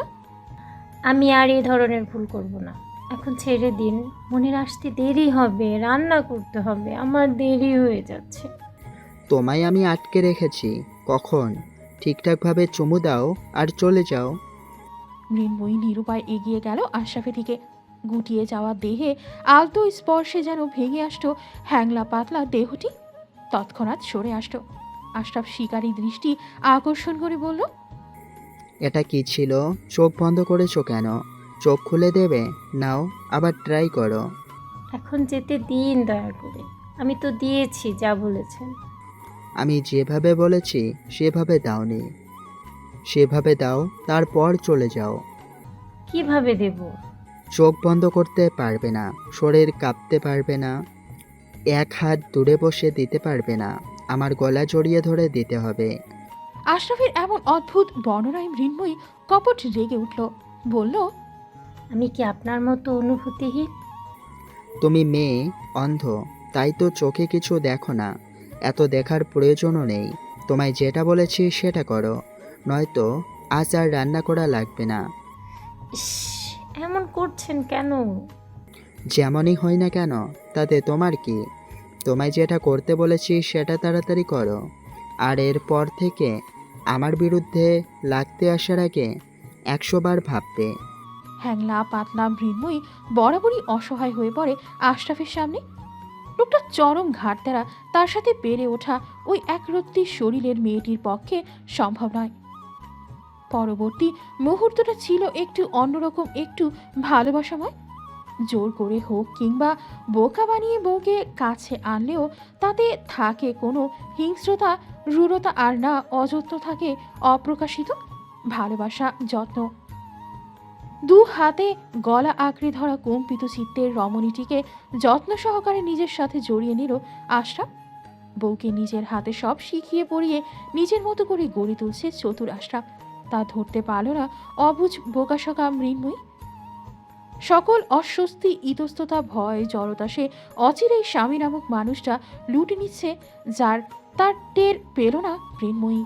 আমি আর এই ধরনের ভুল করব না। এখন ছেড়ে দিন, মনের আসতে দেরি হবে, রান্না করতে হবে, আমার দেরি হয়ে যাচ্ছে। তোমায় আমি আটকে রেখেছি কখন? ঠিকঠাকভাবে চুমু দাও আর চলে যাও। মৃন্ময়ী নিরুপায় এগিয়ে গেল আশরাফের দিকে। গুটিয়ে যাওয়া দেহে আলতো স্পর্শে যেন ভেঙে আসতো হ্যাংলা পাতলা দেহটি। তৎক্ষণাৎ সরে আসতো। আশরাফ শিকারী দৃষ্টি আকর্ষণ করে বলল, এটা কি ছিল? চোখ বন্ধ করেছো কেন? চোখ খুলে দেবে? নাও, আবার ট্রাই করো। এখন যেতে দিন দয়া করে। আমি তো দিয়েছি যা বলেছেন। আমি যেভাবে বলেছি সেভাবে দাওনি। সেভাবে দাও, তারপর চলে যাও। কিভাবে দেব? চোখ বন্ধ করতে পারবে না, শরীর কাঁপতে পারবে না, এক হাত দূরে বসে দিতে পারবে না, আমার গলা জড়িয়ে ধরে দিতে হবে। আশরাফের এমন অদ্ভুত বর্ণনায় মৃন্ময়ী কপট রেগে উঠল, বলল, আমি কি আপনার মতো অনুভূতিহীন? তুমি মেয়ে, অন্ধ, তাই তো চোখে কিছু দেখো না। এত দেখার প্রয়োজনও নেই। তোমায় যেটা বলেছি সেটা করো, নয়তো আজ আর রান্না করা লাগবে না। ইস, এমন করছেন কেন? যেমনই হয় না কেন তাতে তোমার কি? তোমায় যেটা করতে বলেছি সেটা তাড়াতাড়ি করো, আর এরপর থেকে আমার বিরুদ্ধে লাগতে আসার আগে 100 বার ভাববে। হ্যাংলা পাতলা মৃন্ময়ী বরাবরই অসহায় হয়ে পড়ে আশরাফের সামনে। লোকটা চরম ঘাটতেরা, তার সাথে বেড়ে ওঠা ওই একরত্তি শরীরের মেয়েটির পক্ষে সম্ভব নয়। পরবর্তী মুহূর্তটা ছিল একটু অন্যরকম, একটু ভালোবাসাময়। জোর করে হোক কিংবা বোকা বানিয়ে বউকে কাছে আনলেও তাতে থাকে কোনো হিংস্রতা, রূঢ়তা, আর না অযত্ন থাকে অপ্রকাশিত ভালোবাসা, যত্ন। দু হাতে গলা আঁকড়ে ধরা কম্পিত চিত্তের রমণীটিকে যত্ন সহকারে নিজের সাথে জড়িয়ে নিল আশরাফ। বউকে নিজের হাতে সব শিখিয়ে পড়িয়ে নিজের মতো করে গড়ে তুলছে চতুর আশরাফ। তা ধরতে পারল না অবুঝ বোকাশোকা মৃন্ময়ী। সকল অস্বস্তি, ইতস্ততা, ভয়, জড়তা সে অচিরেই স্বামী নামক মানুষটা লুটে নিচ্ছে, যার তার টের পেল না মৃন্ময়ী।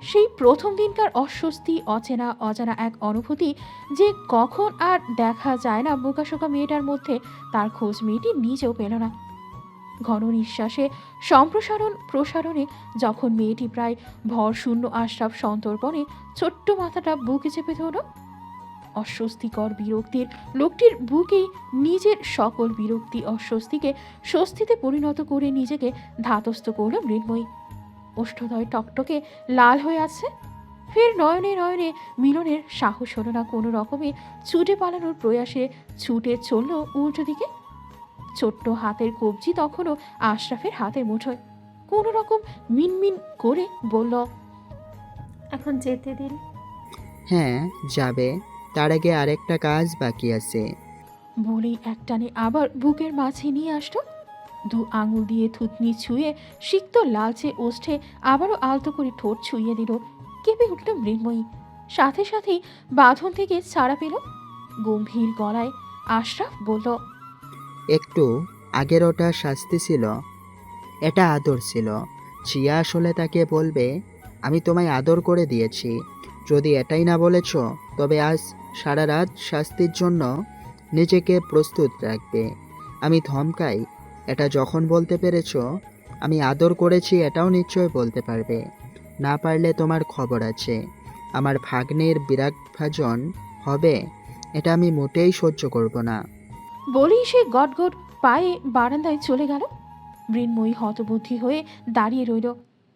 সেই প্রথম দিনকার অস্বস্তি, অচেনা অজানা এক অনুভূতি যে কখন আর দেখা যায় না বোকাশোকা মেয়েটার মধ্যে, তার খোঁজ মেয়েটি নিজেও পেল না। ঘন নিঃশ্বাসে সম্প্রসারণ প্রসারণে যখন মেয়েটি প্রায় ভরশূন্য আশরাফ সন্তর্পণে ছোট্ট মাথাটা বুকে চেপে ধরল, অস্বস্তিকর বিরক্তির লোকটির বুকেই নিজের সকল বিরক্তি অস্বস্তিকে স্বস্তিতে পরিণত করে নিজেকে ধাতস্থ করল মৃন্ময়ী। ওষ্ঠদয় টকটকে লাল হয়ে আছে। ফের নয়নে নয়নে মিলনের সাহস হলো না কোনো রকমে ছুটে পালানোর প্রয়াসে ছুটে চলল উল্টো দিকে। ছোট্ট হাতের কবজি তখনও আশরাফের হাতের মুঠোয়। কোনো রকম মিনমিন করে বলল, এখন যেতে দিন। হ্যাঁ যাবে, তার আগে আরেকটা কাজ বাকি আছে। বলেই একটানে আবার বুকের মাঝে নিয়ে আসলো। দু আঙুল দিয়ে থুতনি ছুঁয়ে সিক্ত লালচে ওষ্ঠে আবারও আলতো করে ঠোঁট ছুঁয়ে দিল। কেঁপে উঠল মৃন্ময়ী। সাথে সাথেই বাঁধন থেকে ছাড়া পেল। গম্ভীর গলায় আশরাফ বলল, একটু আগের ওটা শাস্তি ছিল, এটা আদর ছিল। চিয়া আসলে তাকে বলবে আমি তোমায় আদর করে দিয়েছি। যদি এটাই না বলেছ তবে আজ সারা রাত শাস্তির জন্য নিজেকে প্রস্তুত রাখবে। আমি ধমকাই, এটা যখন বলতে পেরেছ আমি আদর করেছি এটাও নিশ্চয় বলতে পারবে। না পারলে তোমার খবর আছে, আমার ভাগ্নের বিরাগভাজন হবে, এটা আমি মোটেই সহ্য করব না। বলেই সে গটগট পায়ে বারান্দায় চলে গেল। মৃন্ময়ী হতবুদ্ধি হয়ে দাঁড়িয়ে রইল।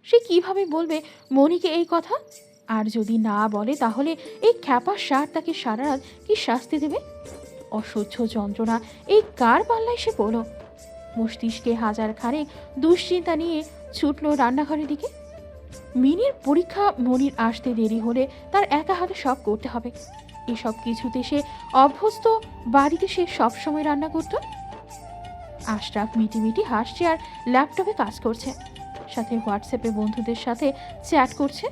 সে কিভাবে বলবে মণিকে এই কথা? আর যদি না বলে তাহলে এই খ্যাপা সার তাকে সারা রাত কি শাস্তি দেবে? অসহ্য যন্ত্রণা এই কার পাল্লায় সে পড়ল। মস্তিষ্কে হাজার খানেক দুশ্চিন্তা নিয়ে ছুটল রান্নাঘরের দিকে। মিনির পরীক্ষা, মনির আসতে দেরি হলে তার একা হাতে সব করতে হবে। এসব কিছুতে সে অভ্যস্ত, বাড়িতে সে সবসময় রান্না করত। আশরাফ মিটিমিটি হাসছে আর ল্যাপটপে কাজ করছে, সাথে হোয়াটসঅ্যাপে বন্ধুদের সাথে চ্যাট করছে।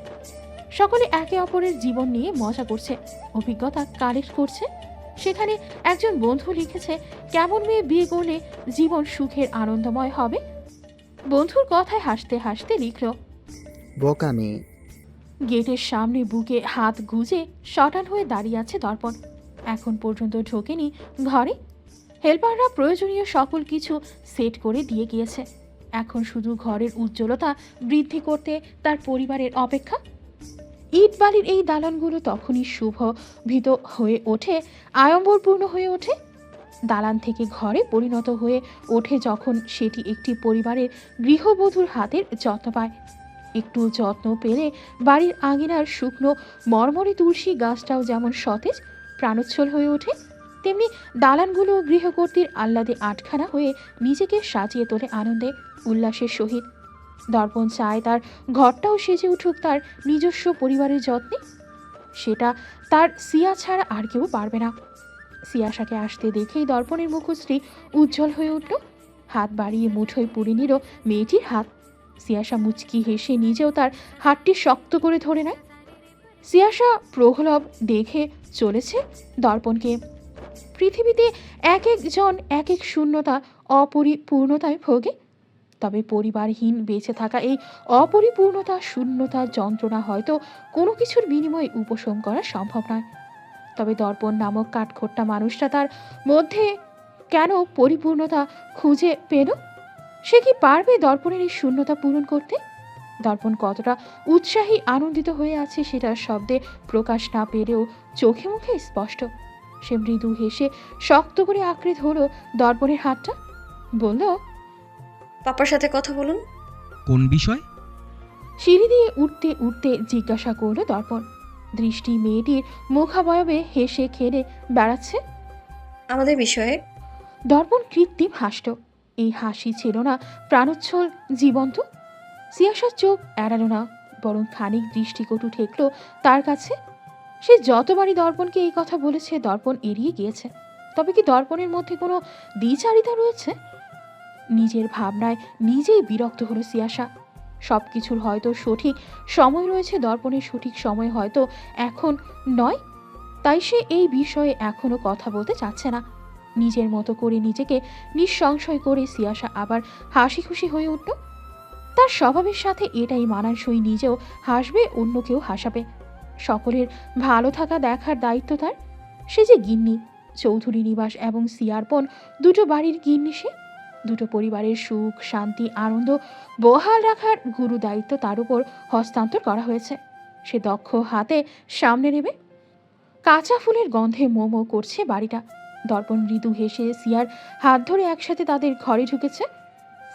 সকলে একে অপরের জীবন নিয়ে মজা করছে, অভিজ্ঞতা কালেক্ট করছে। সেখানে একজন বন্ধু লিখেছে, কেমন মেয়ে বিয়ে করলে জীবন সুখের আনন্দময় হবে। বন্ধুর কথায় হাসতে হাসতে লিখল, বোকা মেয়ে। গেটের সামনে বুকে হাত গুজে শটান হয়ে দাঁড়িয়ে আছে দর্পণ। এখন পর্যন্ত ঢোকেনি ঘরে। হেল্পাররা প্রয়োজনীয় সকল কিছু সেট করে দিয়ে গিয়েছে। এখন শুধু ঘরের উজ্জ্বলতা বৃদ্ধি করতে তার পরিবারের অপেক্ষা। ইট বালির এই দালানগুলো তখনই শুভভিত হয়ে ওঠে, আড়ম্বরপূর্ণ হয়ে ওঠে। দালান থেকে ঘরে পরিণত হয়ে ওঠে যখন সেটি একটি পরিবারের গৃহবধূর হাতের যত্ন পায়। একটু যত্ন পেলে বাড়ির আঙিনার শুকনো মরমরে তুলসী গাছটাও যেমন সতেজ প্রাণোচ্ছল হয়ে ওঠে, তেমনি দালানগুলো গৃহকর্ত্রীর আহ্লাদে আটখানা হয়ে নিজেকে সাজিয়ে তোলে আনন্দে উল্লাসের সহিত। দর্পণ চায় তার ঘরটাও সেজে উঠুক তার নিজস্ব পরিবারের যত্নে। সেটা তার সিয়া ছাড়া আর কেউ পারবে না। সিয়াশাকে আসতে দেখেই দর্পণের মুখশ্রী উজ্জ্বল হয়ে উঠল। হাত বাড়িয়ে মুঠোয় পুড়ে নিল মেয়েটির হাত। সিয়াশা মুচকি হেসে নিজেও তার হাতটি শক্ত করে ধরে নেয়। সিয়াশা প্রহ্লব দেখে চলেছে দর্পণকে। পৃথিবীতে এক একজন এক এক শূন্যতা, অপরিপূর্ণতায় ভোগে। তবে পরিবারহীন বেঁচে থাকা এই অপরিপূর্ণতা, শূন্যতা, যন্ত্রণা হয়তো কোনো কিছুর বিনিময়ে উপশম করা সম্ভব নয়। তবে দর্পণ নামক কাঠখোট্টা মানুষটা তার মধ্যে কেন পরিপূর্ণতা খুঁজে পেল? সে কি পারবে দর্পণের এই শূন্যতা পূরণ করতে? দর্পণ কতটা উৎসাহী, আনন্দিত হয়ে আছে সেটা শব্দে প্রকাশ না পেলেও চোখে মুখে স্পষ্ট। সে মৃদু হেসে শক্ত করে আঁকড়ে ধরল দর্পণের হাতটা, বলল, পাপার সাথে কথা বলুন। কোন বিষয়? সিঁড়ি দিয়ে উঠতে উঠতে জিজ্ঞাসা করল দর্পণ। দৃষ্টি মেয়েটির মুখাবয়বে হেসে খেলে বেড়াচ্ছে। আমাদের বিষয়ে। দর্পণ কৃত্রিম হাসল। এই হাসি ছিল না প্রাণোচ্ছল, জীবন্ত। সিয়াশার চোখ এড়ালো না, বরং খানিক দৃষ্টিকটু ঠেকল তার কাছে। সে যতবারই দর্পণকে এই কথা বলেছে দর্পণ এড়িয়ে গিয়েছে। তবে কি দর্পণের মধ্যে কোনো দ্বিচারিতা রয়েছে? নিজের ভাবনায় নিজেই বিরক্ত হলো সিয়াসা। সব কিছুর হয়তো সঠিক সময় রয়েছে, দর্পণের সঠিক সময় হয়তো এখন নয়, তাই সে এই বিষয়ে এখনো কথা বলতে চাচ্ছে না। নিজের মতো করে নিজেকে নিঃসংশয় করে সিয়াসা আবার হাসি খুশি হয়ে উঠল। তার স্বভাবের সাথে এটাই মানানসই, নিজেও হাসবে, অন্যকেও হাসাবে। সকলের ভালো থাকা দেখার দায়িত্ব তার। সে যে গিন্নি, চৌধুরী নিবাস এবং সিয়ারপন দুটো বাড়ির গিন্নি। সে দুটো পরিবারের সুখ শান্তি আনন্দ বহাল রাখার গুরু দায়িত্ব তার উপর হস্তান্তর করা হয়েছে। সে দক্ষ হাতে সামনে নেবে। কাঁচা ফুলের গন্ধে মোমো করছে বাড়িটা। দর্পণ মৃদু হেসে সিয়ার হাত ধরে একসাথে তাদের ঘরে ঢুকেছে।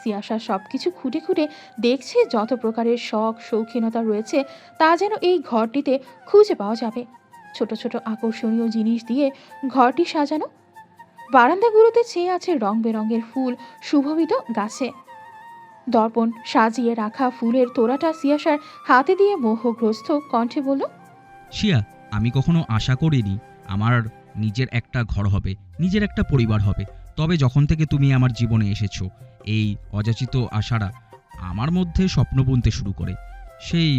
সিয়াসা সবকিছু খুঁটে খুঁটে দেখছে, যত প্রকারের শখ শৌখিনতা রয়েছে তা যেন এই ঘরটিতে খুঁজে পাওয়া যাবে। ছোট ছোট আকর্ষণীয় জিনিস দিয়ে ঘরটি সাজানো। বারান্দাগুলোতে চেয়ে আছে রং বেরঙের ফুল সুশোভিত গাছে। দর্পণ সাজিয়ে রাখা ফুলের তোড়াটা সিয়াসার হাতে দিয়ে মোহগ্রস্ত কণ্ঠে বলল, শিয়া, আমি কখনো আশা করিনি আমার নিজের একটা ঘর হবে, নিজের একটা পরিবার হবে। তবে যখন থেকে তুমি আমার জীবনে এসেছো, এই অযাচিত আশারা আমার মধ্যে স্বপ্ন বুনতে শুরু করে। সেই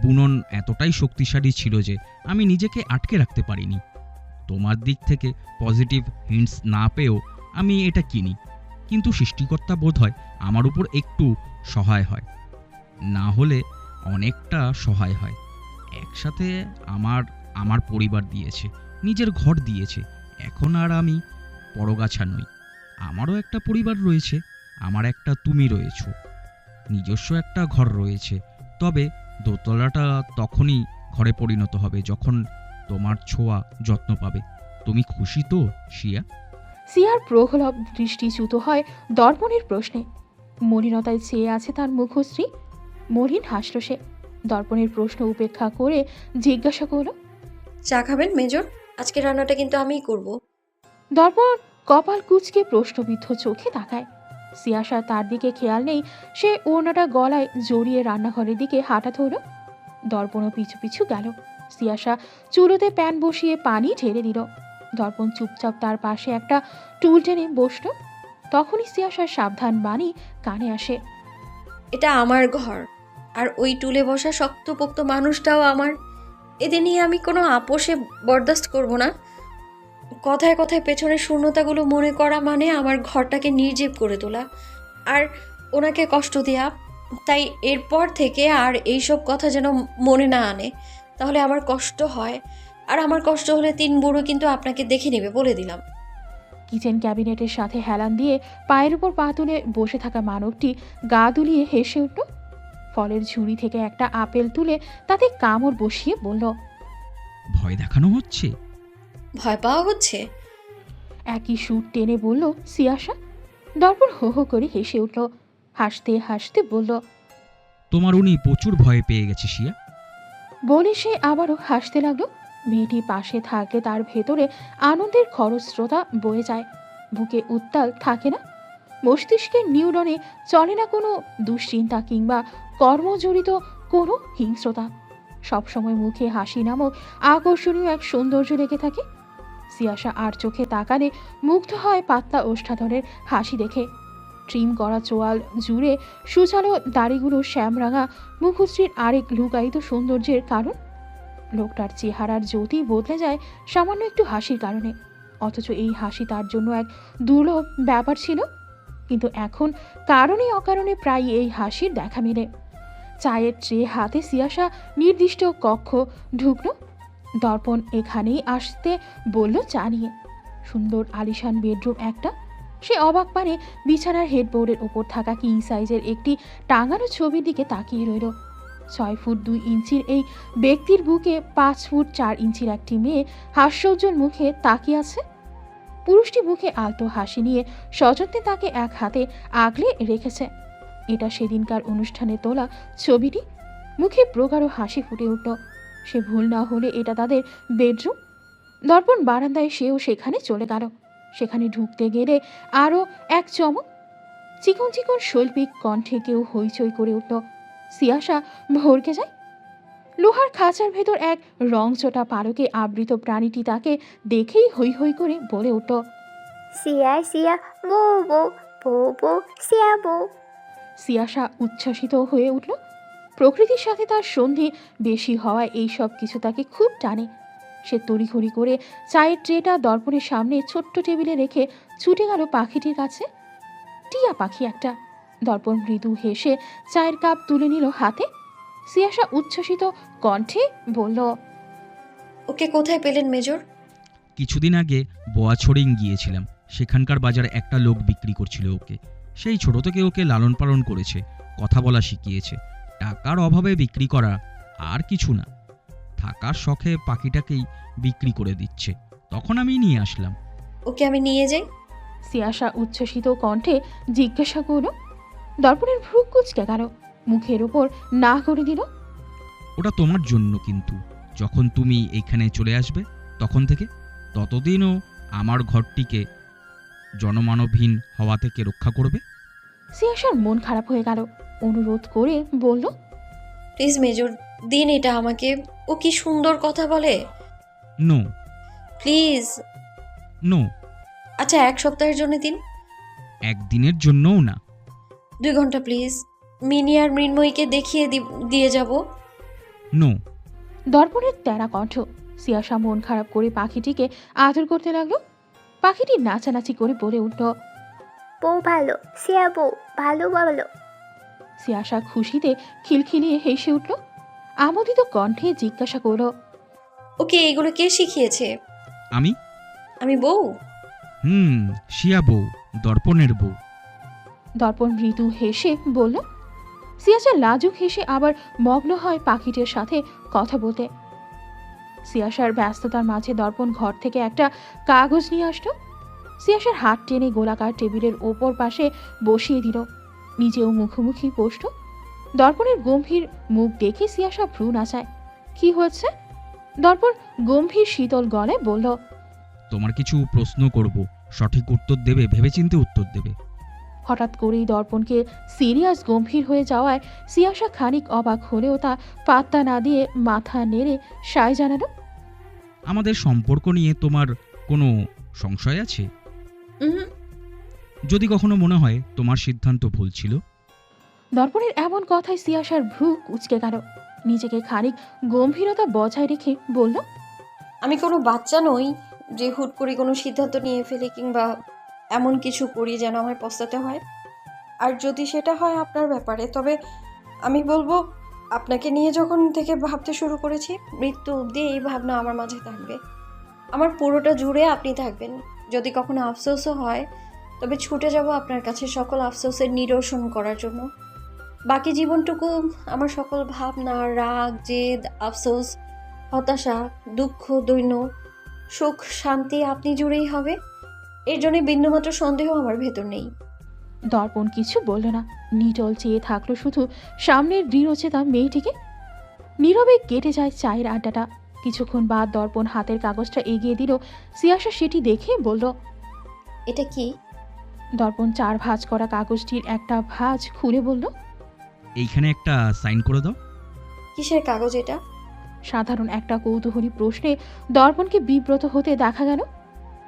বুনন এতটাই শক্তিশালী ছিল যে আমি নিজেকে আটকে রাখতে পারিনি। তোমার দিক থেকে পজিটিভ হিন্টস না পেয়েও আমি এটা কিনি, কিন্তু সৃষ্টিকর্তা বোধ হয় আমার উপর একটু সহায় হয়, না হলে অনেকটা সহায় হয়। একসাথে আমার পরিবার দিয়েছে, নিজের ঘর দিয়েছে। এখন আর আমি পরগাছা নই, আমারও একটা পরিবার রয়েছে, আমার একটা তুমি রয়েছো, নিজস্ব একটা ঘর রয়েছে। তবে দোতলাটা তখনই ঘরে পরিণত হবে যখন তোমার ছোঁয়া যত্ন পাবে। তুমি খুশি তো শিয়া? সিয়ার প্রহ্লব দৃষ্টিচ্যুত হয় দর্পণের প্রশ্নে। মলিনতায় চেয়ে আছে তার মুখশ্রী। মলিন হাসল সে। দর্পণের প্রশ্ন উপেক্ষা করে জিজ্ঞাসা করল, চা খাবেন মেজর? আজকে রান্নাটা কিন্তু আমিই করব। দর্পণ কপাল কুঁচকে প্রশ্নবিদ্ধ চোখে তাকায়। সিয়াসা তার দিকে খেয়াল নেই। সে ওড়নাটা গলায় জড়িয়ে রান্নাঘরের দিকে হাঁটা ধরল। দর্পণও পিছু পিছু গেল। সিয়াসা চুলোতে প্যান বসিয়ে পানি ঢেলে দিল। দর্পণ চুপচাপ তার পাশে একটা টুল টেনে বসল। তখনই সিয়াসার সাবধান বাণী কানে আসে, এটা আমার ঘর, আর ওই টুলে বসা শক্তপোক্ত মানুষটাও আমার। এদের নিয়ে আমি কোনো আপোষে বরদাস্ত করব না। কথায় কথায় পেছনের শূন্যতাগুলো মনে করা মানে আমার ঘরটাকে নির্জীব করে তোলা আর ওনাকে কষ্ট দেয়া। তাই এরপর থেকে আর এইসব কথা যেন মনে না আনে, তাহলে আমার কষ্ট হয়। আর আমার কষ্ট হলে 3 বুড়ো কিন্তু আপনাকে দেখে নেবে, বলে দিলাম। কিচেন ক্যাবিনেটের সাথে হেলান দিয়ে পায়ের উপর পা তুলে বসে থাকা মানবটি গা দুলিয়ে হেসে উঠল। ফলের ঝুড়ি থেকে একটা আপেল তুলে তাতে কামড় বসিয়ে বলল, ভয় দেখানো হচ্ছে? ভয় পাওয়া হচ্ছে? একই সুর টেনে বলল সিয়াসা। দর্পণ হো হো করে হেসে উঠল। হাসতে হাসতে বলল, তোমার উনি প্রচুর ভয় পেয়ে গেছে শিয়া। বলে সে আবারও হাসতে লাগলো। মেয়েটি পাশে থাকলে তার ভেতরে আনন্দের খরস্রোতা বয়ে যায়। বুকে উত্তাল থাকে না, মস্তিষ্কের নিউরনে চলে না কোনো দুশ্চিন্তা কিংবা কর্মজড়িত কোনো হিংস্রতা। সবসময় মুখে হাসি নামক আকর্ষণীয় এক সৌন্দর্য লেগে থাকে। সিয়াসা আর চোখে তাকালে মুগ্ধ হয় পাতলা ওষ্ঠাধরের হাসি দেখে। ট্রিম করা চোয়াল জুড়ে সুচালো দাড়িগুলো শ্যামরাঙা মুখশ্রীর আরেক লুকায়িত সৌন্দর্যের কারণ। লোকটার চেহারার জ্যোতি বদলে যায় সামান্য একটু হাসির কারণে, অথচ এই হাসি তার জন্য এক দুর্লভ ব্যাপার ছিল। কিন্তু এখন কারণে অকারণে প্রায় এই হাসির দেখা মেলে। চায়ের ট্রে হাতে সিয়াসা নির্দিষ্ট কক্ষ ঢুকল। দর্পণ এখানেই আসতে বলল চা নিয়ে। সুন্দর আলিশান বেডরুম একটা। সে অবাক পানে বিছানার হেডবোর্ডের ওপর থাকা কিং সাইজের একটি টাঙানো ছবির দিকে তাকিয়ে রইল। 6 ফুট 2 ইঞ্চির এই ব্যক্তির বুকে 5 ফুট 4 ইঞ্চির একটি মেয়ে হাস্যোজ্জ্বল মুখে তাকিয়ে আছে। পুরুষটি মুখে আলতো হাসি নিয়ে সযত্নে তাকে এক হাতে আগলে রেখেছে। এটা সেদিনকার অনুষ্ঠানে তোলা ছবিটি। মুখে প্রগাঢ় হাসি ফুটে উঠল। সে ভুল না হলে এটা তাদের বেডরুম। দর্পণ বারান্দায় সেও সেখানে চলে গেল। সেখানে ঢুকতে গেলে আরও এক চমক। চিকন চিকন শৈল্পিক কণ্ঠে কেউ হইচই করে উঠল। সিয়াসা ভরকে যায়। লোহার খাঁচার ভেতর এক রংচটা পালকে আবৃত প্রাণীটি তাকে দেখেই হৈ হৈ করে বলে উঠল, সিয়া সিয়া বউ বউ বউ বউ সিয়া বউ। সিয়াসা উচ্ছ্বসিত হয়ে উঠল। প্রকৃতির সাথে তার সন্ধি বেশি হওয়ায় এই সব কিছু তাকে খুব টানে। সে তড়িঘড়ি করে চায়ের ট্রেটা দর্পণের সামনে ছোট্ট টেবিলে রেখে ছুটে গেল পাখিটির কাছে। টিয়া পাখি একটা। দর্পণ মৃদু হেসে চায়ের কাপ তুলে নিল হাতে। সিয়াসা উচ্ছ্বসিত কণ্ঠে বলল, ওকে কোথায় পেলেন মেজর? কিছুদিন আগে বোয়াছড়িং গিয়েছিলাম, সেখানকার বাজারে একটা লোক বিক্রি করছিল ওকে। সেই ছোট থেকে ওকে লালন পালন করেছে, কথা বলা শিখিয়েছে। টাকার অভাবে বিক্রি করা, আর কিছু না। থাকার শখে পাখিটাকেই বিক্রি করে দিচ্ছে, তখন আমি নিয়ে আসলাম। ওকে আমি নিয়ে যাই? সিয়াসা উচ্ছ্বসিত কণ্ঠে জিজ্ঞাসা করল। দর্পণের ভ্রু কুঁচকে গেল, মুখের উপর না করে দিল। ওটা তোমার জন্য, কিন্তু যখন তুমি এইখানে চলে আসবে তখন থেকে ততদিনও আমার ঘরটিকে জনমানবহীন হওয়া থেকে রক্ষা করবে। সিয়াসার মন খারাপ হয়ে গেল। অনুরোধ করে বলল, প্লিজ মেজর, দিন এটা আমাকে। ও কি সুন্দর কথা বলে। No please. নো। আচ্ছা, 1 সপ্তাহের জন্য দিন। একদিনের জন্যও না। 2 ঘন্টা প্লিজ। মিনি আর মৃন্ময়ীকে দেখিয়ে দিয়ে যাব। নো। দর্পণের তেরা কণ্ঠ। সিয়াসা মন খারাপ করে পাখিটিকে আদর করতে লাগলো। পাখিটি নাচানাচি করে বলে উঠল, বউ ভালো সিয়া বউ ভালো ভালো। সিয়াসা খুশিতে খিলখিলিয়ে হেসে উঠল। আমোদিত কণ্ঠে জিজ্ঞাসা করল, ওকে এগুলো কে শিখিয়েছে? আমি। আমি বউ? শিয়া বউ, দর্পণের বউ। দর্পণ মৃদু হেসে বলল। সিয়াসা লাজুক হেসে আবার মগ্ন হয় পাখিটির সাথে কথা বলতে। সিয়াসার ব্যস্ততার মাঝে দর্পণ ঘর থেকে একটা কাগজ নিয়ে আসলো। সিয়াসার হাত টেনে গোলাকার টেবিলের ওপর পাশে বসিয়ে দিল। নিজেও মুখোমুখি বসল। দর্পণের গম্ভীর মুখ দেখে সিয়াসা ভ্রু নাচায়। কি হয়েছে? দর্পণ গম্ভীর শীতল গলায় বলল, তোমার কিছু প্রশ্ন করব, সঠিক উত্তর দেবে, ভেবেচিন্তে উত্তর দেবে। হঠাৎ করেই দর্পণকে সিরিয়াস গম্ভীর হয়ে যাওয়ায় সিয়াসা খানিক অবাক হলেও তা পাত্তা না দিয়ে মাথা নেড়ে সায় জানালো। আমাদের সম্পর্ক নিয়ে তোমার কোনো সংশয় আছে? যদি কখনো মনে হয় তোমার সিদ্ধান্ত ভুল ছিল। দর্পণের এমন কথায় সিয়াসার ভ্রু কুঁচকে গেল। নিজেকে খানিক গম্ভীরতা বজায় রেখে বলল, আমি কোনো বাচ্চা নই যে হুট করে কোনো সিদ্ধান্ত নিয়ে ফেলি কিংবা এমন কিছু করি যেন আমার পস্তাতে হয়। আর যদি সেটা হয় আপনার ব্যাপারে, তবে আমি বলবো, আপনাকে নিয়ে যখন থেকে ভাবতে শুরু করেছি, মৃত্যু অবধি এই ভাবনা আমার মাঝে থাকবে। আমার পুরোটা জুড়ে আপনি থাকবেন। যদি কখনো আফসোসও হয়, তবে ছুটে যাব আপনার কাছে সকল আফসোসের নিরসন করার জন্য। বাকি জীবনটুকু আমার সকল ভাবনা, রাগ, জেদ, আফসোস, হতাশা, দুঃখ, দৈন্য, সুখ, শান্তি আপনি জুড়েই হবে। এর জন্য বিন্দুমাত্র সন্দেহ আমার ভেতর নেই। দর্পণ কিছু বলল না, নিটল চেয়ে থাকলো শুধু সামনের দৃঢ়চেতা মেয়েটিকে। নীরবে কেটে যায় চায়ের আড্ডাটা। কিছুক্ষণ বাদ দর্পণ হাতের কাগজটা এগিয়ে দিল। সিয়াসা সেটি দেখে বলল, এটা কি? দর্পণ 4 ভাঁজ করা কাগজটির একটা ভাঁজ খুলে বলল, এইখানে একটা সাইন করে দাও। কিসের কাগজ এটা? সাধারণ একটা কৌতূহলী প্রশ্নে দর্পণকে বিব্রত হতে দেখা গেল।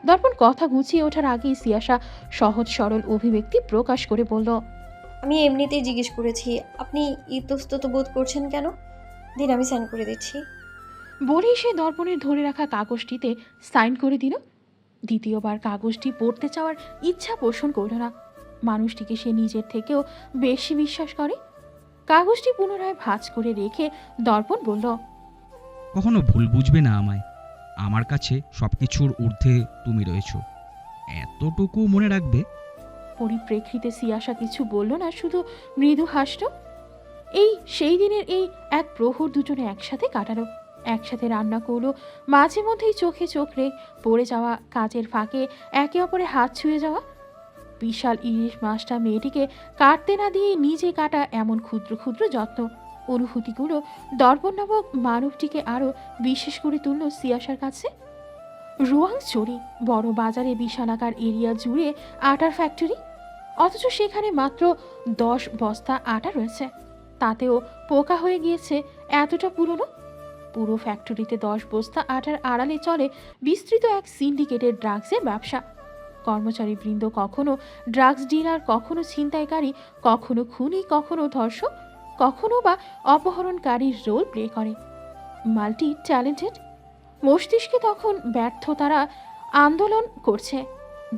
দর্পণ কথা গুছিয়ে ওঠার আগেই সিয়াসা সহজ সরল অভিব্যক্তি প্রকাশ করে বলল, আমি এমনিতেই জিজ্ঞেস করেছি, আপনি ইতস্তত বোধ করছেন কেন? দিন, আমি সাইন করে দিচ্ছি। বলেই সে দর্পণের ধরে রাখা কাগজটিতে সাইন করে দিল। দ্বিতীয়বার কাগজটি পড়তে চাওয়ার ইচ্ছা পোষণ করল না। মানুষটিকে সে নিজের থেকেও বেশি বিশ্বাস করে। কাগজটি পুনরায় ভাঁজ করে রেখে দর্পণ বলল, কখনো ভুল বুঝবে না আমায়। আমার কাছে সবকিছুর ঊর্ধ্বে তুমি রয়েছো, এতটুকু মনে রাখবে। পরিপ্রেক্ষিতে সিয়াসা কিছু বলল না, শুধু মৃদু হাসল। এই সেই দিনের এই এক প্রহর দুজনে একসাথে কাটালো, একসাথে রান্না করলো। মাঝে মধ্যেই চোখে চোখ পড়ে যাওয়া, কাজের ফাঁকে একে অপরে হাত ছুঁয়ে যাওয়া। বিশাল ইলিশ মাছটা মেয়েটিকে কাটতে না দিয়ে নিজে কাটা এমন ক্ষুদ্র ক্ষুদ্র যত্ন, অনুভূতিগুলো দর্পণ নামক মানবটিকে আরও বিশেষ করে তুলল সিয়াসার কাছে। রোয়াংছড়ি বড় বাজারে বিশালাকার এরিয়া জুড়ে আটার ফ্যাক্টরি, অথচ সেখানে মাত্র 10 বস্তা আটা রয়েছে। তাতেও পোকা হয়ে গিয়েছে এতটা পুরনো। পুরো ফ্যাক্টরিতে 10 বস্তা আটার আড়ালে চলে বিস্তৃত এক সিন্ডিকেটের ড্রাগসের ব্যবসা। কর্মচারী বৃন্দ কখনো ড্রাগস ডিলার, কখনো ছিনতাইকারী, কখনো খুনি, কখনো ধর্ষক, কখনো বা অপহরণকারীর রোল প্লে করে। মাল্টি ট্যালেন্টেড মস্তিষ্কে তখন ব্যর্থ তারা আন্দোলন করছে।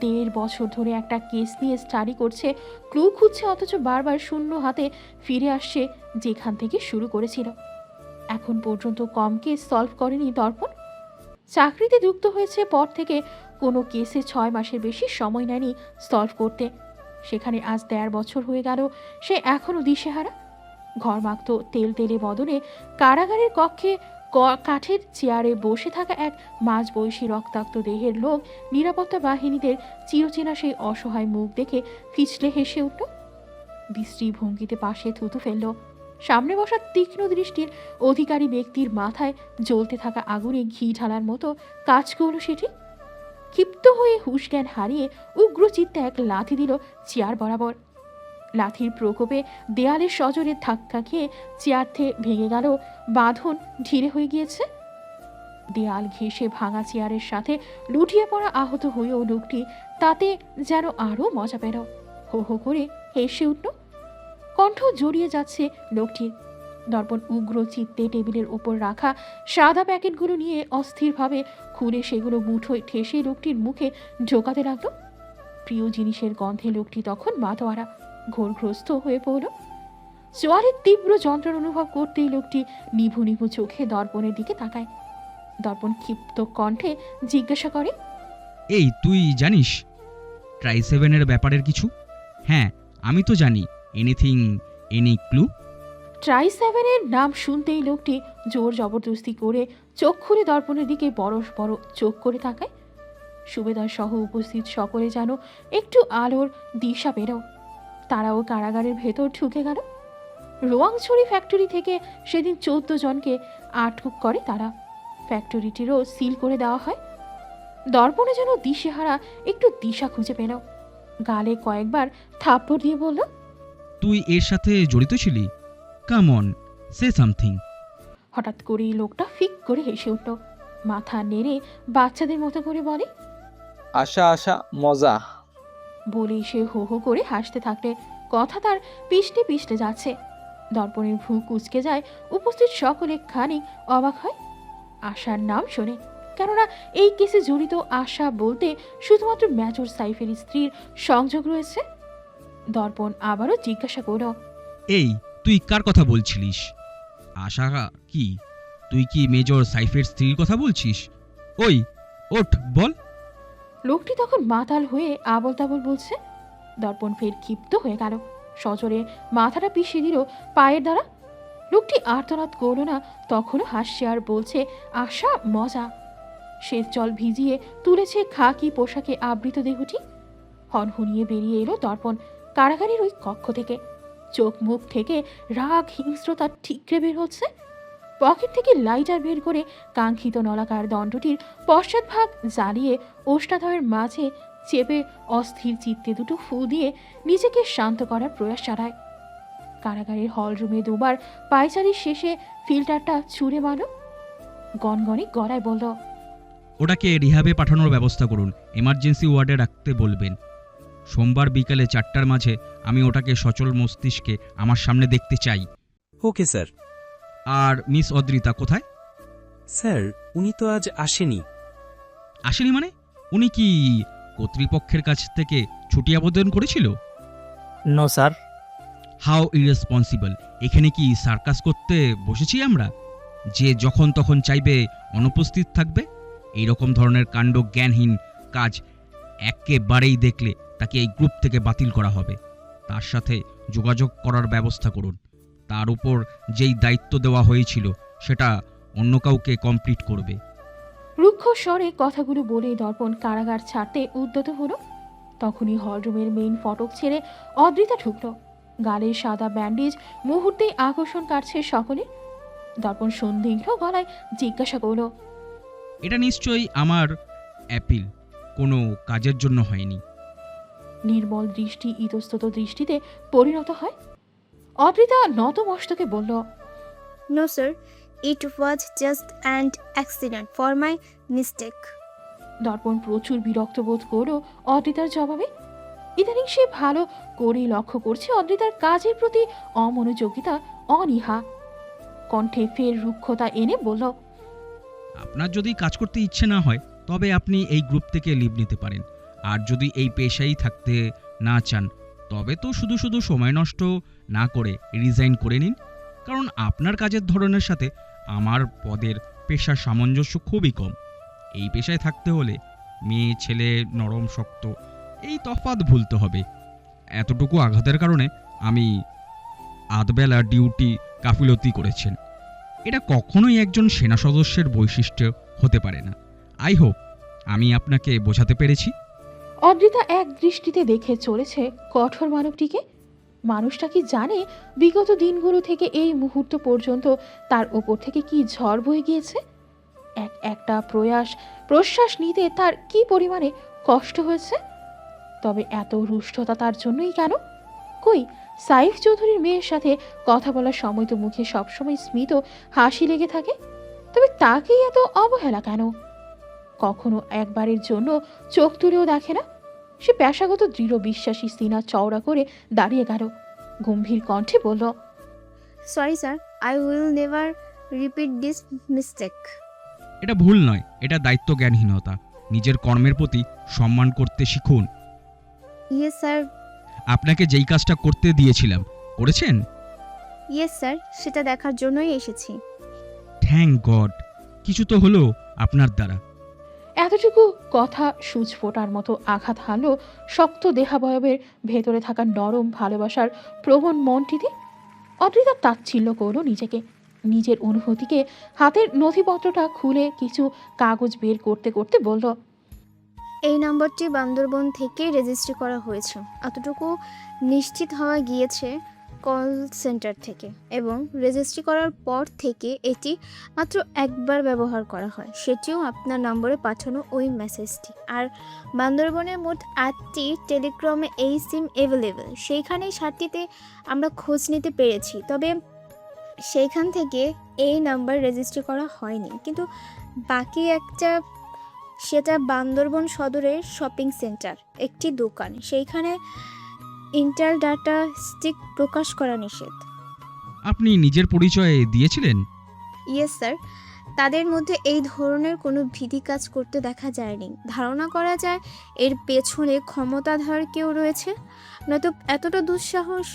1.5 বছর ধরে একটা কেস নিয়ে স্টাডি করছে, ক্লু খুঁজছে, অথচ বারবার শূন্য হাতে ফিরে আসছে যেখান থেকে শুরু করেছিল। এখন পর্যন্ত কম কেস সলভ করেনি দর্পণ। চাকরিতে যুক্ত হয়েছে পর থেকে কোনো কেসে 6 মাসের বেশি সময় নেয়নি সলভ করতে। সেখানে আজ 1.5 বছর হয়ে গেল সে এখনও দিশেহারা। ঘরমাক্ত তেলে বদনে কারাগারের কক্ষে কাঠের চেয়ারে বসে থাকা এক মাঝবয়সী রক্তাক্ত দেহের লোক নিরাপত্তা বাহিনীদের চিরচেনা সেই অসহায় মুখ দেখে ফিচলে হেসে উঠল। বিশ্রী ভঙ্গিতে পাশে থুতু ফেলল। সামনে বসা তীক্ষ্ণ দৃষ্টির অধিকারী ব্যক্তির মাথায় জ্বলতে থাকা আগুনে ঘি ঢালার মতো কাজ করল সেটি। ক্ষিপ্ত হয়ে হুঁশ জ্ঞান হারিয়ে উগ্রচিত্তে এক লাথি দিল চেয়ার বরাবর। লাথির প্রকোপে দেয়ালের সজোরে ধাক্কা খেয়ে চেয়ার থেকে ভেঙে গেল, বাঁধন ঢিলে হয়ে গিয়েছে। দেয়াল ঘেঁষে ভাঙা চেয়ারের সাথে লুটিয়ে পড়া আহত হয়েও লোকটি তাতে যেন আরও মজা পেল। হো হো করে হেসে উঠল। কণ্ঠ জড়িয়ে যাচ্ছে লোকটির। দর্পণ উগ্র চিত্তে টেবিলের উপর রাখা সাদা প্যাকেটগুলো নিয়ে অস্থিরভাবে খুলে সেগুলো মুঠোয় ঠেসে লোকটির মুখে ঢোকাতে লাগলো। প্রিয় জিনিসের গন্ধে লোকটি তখন মাতোয়ারা, ঘোরগ্রস্ত হয়ে পড়ল। জোয়ারের তীব্র যন্ত্রণা অনুভব করতেই লোকটি নিভু নিভু চোখে দর্পণের দিকে তাকায়। দর্পণ ক্ষিপ্ত কণ্ঠে জিজ্ঞাসা করে, এই তুই জানিস ট্রাই7-এর ব্যাপারের কিছু? হ্যাঁ, আমি তো জানি। Anything, any clue? ট্রাই7-এর নাম শুনতেই লোকটি জোর জবরদস্তি করে চোখ খুলে দর্পণের দিকে বড় বড় চোখ করে তাকায়। সুবেদার সহ উপস্থিত সকলে যেন একটু আলোর দিশা পেল। তারাও কারাগারের ভেতর ঢুকে গেল। রোয়াংছড়ি ফ্যাক্টরি থেকে সেদিন 14 জনকে আটক করে তারা। ফ্যাক্টরিটিরও সিল করে দেওয়া হয়। দর্পণে যেন দিশেহারা একটু দিশা খুঁজে পেল। গালে কয়েকবার থাপ্পড় দিয়ে বলল, তুই এর সাথে জড়িত ছিলি? Come on, say something. হঠাৎ করেই লোকটা ফিক করে হেসে উঠল। মাথা নেড়ে বাচ্চাদের মতো করে বলে, আশা আশা মজা। বলেই সে হো হো করে হাসতে থাকলে কথা তার পিষ্টে পিষ্টে যাচ্ছে। দর্পণের ভ্রু কুঁচকে যায়। উপস্থিত সকলে খানিক অবাক হয় আশার নাম শুনে। কেননা এই কেসে জড়িত আশা বলতে শুধুমাত্র মেজর সাইফের স্ত্রীর সংযোগ রয়েছে। দর্পণ আবারও জিজ্ঞাসা করল, এই তুই কার কথা বলছিলিস? আশা কি? তুই কি মেজর সাইফের স্ত্রীর কথা বলছিস? ওই ওঠ, বল। লোকটি তখন মাতাল হয়ে আবল তাবল বলছে। দর্পণ ফের ক্ষিপ্ত হয়ে গেল। সজোরে মাথাটা পিষিয়ে দিল পায়ের দ্বারা। লোকটি আর্তনাদ করল না, তখনও হাসছে আর বলছে আশা মজা। শ্বেত জল ভিজিয়ে তুলেছে খাকি পোশাকে আবৃত দেহটি। হনহনিয়ে বেরিয়ে এলো দর্পণ কারাগারের ওই কক্ষ থেকে। চোখ মুখ থেকে রাগ হিংস্রতা ঠিকরে বের হচ্ছে। পকেট থেকে লাইটার বের করে কাঙ্ক্ষিত নলাকার দণ্ডটির পশ্চাৎভাগ জ্বালিয়ে ওষ্ঠাধরের মাঝে চেপে অস্থির চিত্তে দুটো ফু দিয়ে নিজেকে শান্ত করার প্রয়াস চালায়। কারাগারের হলরুমে দুবার পায়চারির শেষে ফিল্টারটা ছুঁড়ে মারল। গনগনে গলায় বলল, ওটাকে রিহাবে পাঠানোর ব্যবস্থা করুন, এমার্জেন্সি ওয়ার্ডে রাখতে বলবেন। সোমবার বিকালে 4টার মাঝে আমি ওটাকে সচল মস্তিষ্কে আমার সামনে দেখতে চাই। Okay sir. আর মিস অদ্রিতা কোথায়? স্যার, উনি তো আজ আসেনি। আসেনি মানে? উনি কি কর্তৃপক্ষের কাছ থেকে ছুটি আবেদন করেছিল? No sir. How irresponsible! এখানে কি সার্কাস করতে বসেছি আমরা, যে যখন তখন চাইবে অনুপস্থিত থাকবে? এইরকম ধরনের কাণ্ড জ্ঞানহীন কাজ একেবারেই দেখলে তাকে এই গ্রুপ থেকে বাতিল করা হবে। তার সাথে যোগাযোগ করার ব্যবস্থা করুন। তার উপর যেই দায়িত্ব দেওয়া হয়েছিল সেটা অন্য কাউকে কমপ্লিট করবে। রুক্ষ স্বরে কথাগুলো বলে দর্পণ কারাগার ছাড়তে উদ্যত হলো। তখনই হলরুমের মেইন ফটক ছেড়ে অদ্রিতা ঢুকল। গালে সাদা ব্যান্ডেজ মুহূর্তেই আকর্ষণ কাটছে সকলে। দর্পণ সন্দিগ্ধ গলায় জিজ্ঞাসা করল, এটা নিশ্চয়ই আমার অ্যাপিল কোনো কাজের জন্য হয়নি। নির্মল দৃষ্টি ইতস্তত দৃষ্টিতে পরিণত হয়। অদ্রিতা নতমস্তকে বলল, no sir, it was just and accident for my mistake. দর্পণ প্রচুর বিরক্ত বোধ করল অদ্রিতার জবাবে। ইদানিং সে ভালো করেই লক্ষ্য করছে অদ্রিতার কাজের প্রতি অমনোযোগিতা, অনীহা। কণ্ঠে ফের রুক্ষতা এনে বলল, আপনার যদি কাজ করতে ইচ্ছে না হয় তবে আপনি এই গ্রুপ থেকে লিভ নিতে পারেন। আর যদি এই পেশায় থাকতে না চান তবে তো শুধু শুধু সময় নষ্ট না করে রিজাইন করে নিন, কারণ আপনার কাজের ধরনের সাথে আমার পদের পেশার সামঞ্জস্য খুবই কম। এই পেশায় থাকতে হলে মেয়ে ছেলে নরম শক্ত এই তফাৎ ভুলতে হবে। এতটুকু আঘাতের কারণে আমি আধবেলা ডিউটি গাফিলতি করেছেন, এটা কখনোই একজন সেনা সদস্যের বৈশিষ্ট্য হতে পারে না। আই হোপ আমি আপনাকে বোঝাতে পেরেছি। অদ্রিতা এক দৃষ্টিতে দেখে চলেছে কঠোর মানবটিকে। মানুষটা কি জানে বিগত দিনগুলো থেকে এই মুহূর্ত পর্যন্ত তার ওপর থেকে কি ঝড় বয়ে গিয়েছে? একটা প্রশ্বাস নিতে তার কি পরিমাণে কষ্ট হয়েছে। তবে এত রুষ্টতা তার জন্যই কেন? কই, সাইফ চৌধুরীর মেয়ের সাথে কথা বলার সময় তো মুখে সবসময় স্মিত হাসি লেগে থাকে, তবে তাকেই এত অবহেলা কেন? কখনো একবারের জন্য চোখ তুলেও দেখে না। সে পেশাগত দৃঢ় বিশ্বাসী সিনা চওড়া করে দাঁড়িয়ে গেল, গম্ভীর কণ্ঠে বলল, sorry sir, I will never repeat this mistake. এটা ভুল নয়, এটা দায়িত্ব জ্ঞানহীনতা। নিজের কর্মের প্রতি সম্মান করতে শিখুন। Yes sir. আপনাকে যেই কাজটা করতে দিয়েছিলাম করেছেন? ইয়েস স্যার, সেটা দেখার জন্যই এসেছি। থ্যাংক গড, কিছু তো হলো আপনার দ্বারা। এতটুকু কথা সূচ ফোটার মতো আঘাত হানল শক্ত দেহাবয়বের ভেতরে থাকা নরম ভালোবাসার প্রবণ মনটিতে। অদ্রিতা তাচ্ছিল্য করল নিজেকে, নিজের অনুভূতিকে। হাতের নথিপত্রটা খুলে কিছু কাগজ বের করতে করতে বলল, এই নম্বরটি বান্দরবন থেকে রেজিস্ট্রি করা হয়েছে, এতটুকু নিশ্চিত হওয়া গিয়েছে কল সেন্টার থেকে, এবং রেজিস্ট্রি করার পর থেকে এটি মাত্র একবার ব্যবহার করা হয়, সেটিও আপনার নম্বরে পাঠানো ওই মেসেজটি। আর বান্দরবনে মোট 8টি টেলিগ্রামে এই সিম অ্যাভেলেবেল, সেইখানেই 7টিতে আমরা খোঁজ নিতে পেরেছি, তবে সেইখান থেকে এই নাম্বার রেজিস্ট্রি করা হয়নি। কিন্তু বাকি একটা, সেটা বান্দরবন সদরের শপিং সেন্টার একটি দোকান, সেইখানে ইন্টার ডাটা স্টিক প্রকাশ করা নিষেধ। আপনি নিজের পরিচয় দিয়েছিলেন? ইয়েস স্যার, তাদের মধ্যে এই ধরনের কোনো ভীতি কাজ করতে দেখা যায়নি। ধারণা করা যায় এর পেছনে ক্ষমতাধর কেউ রয়েছে, নয়তো এতটা দুঃসাহস।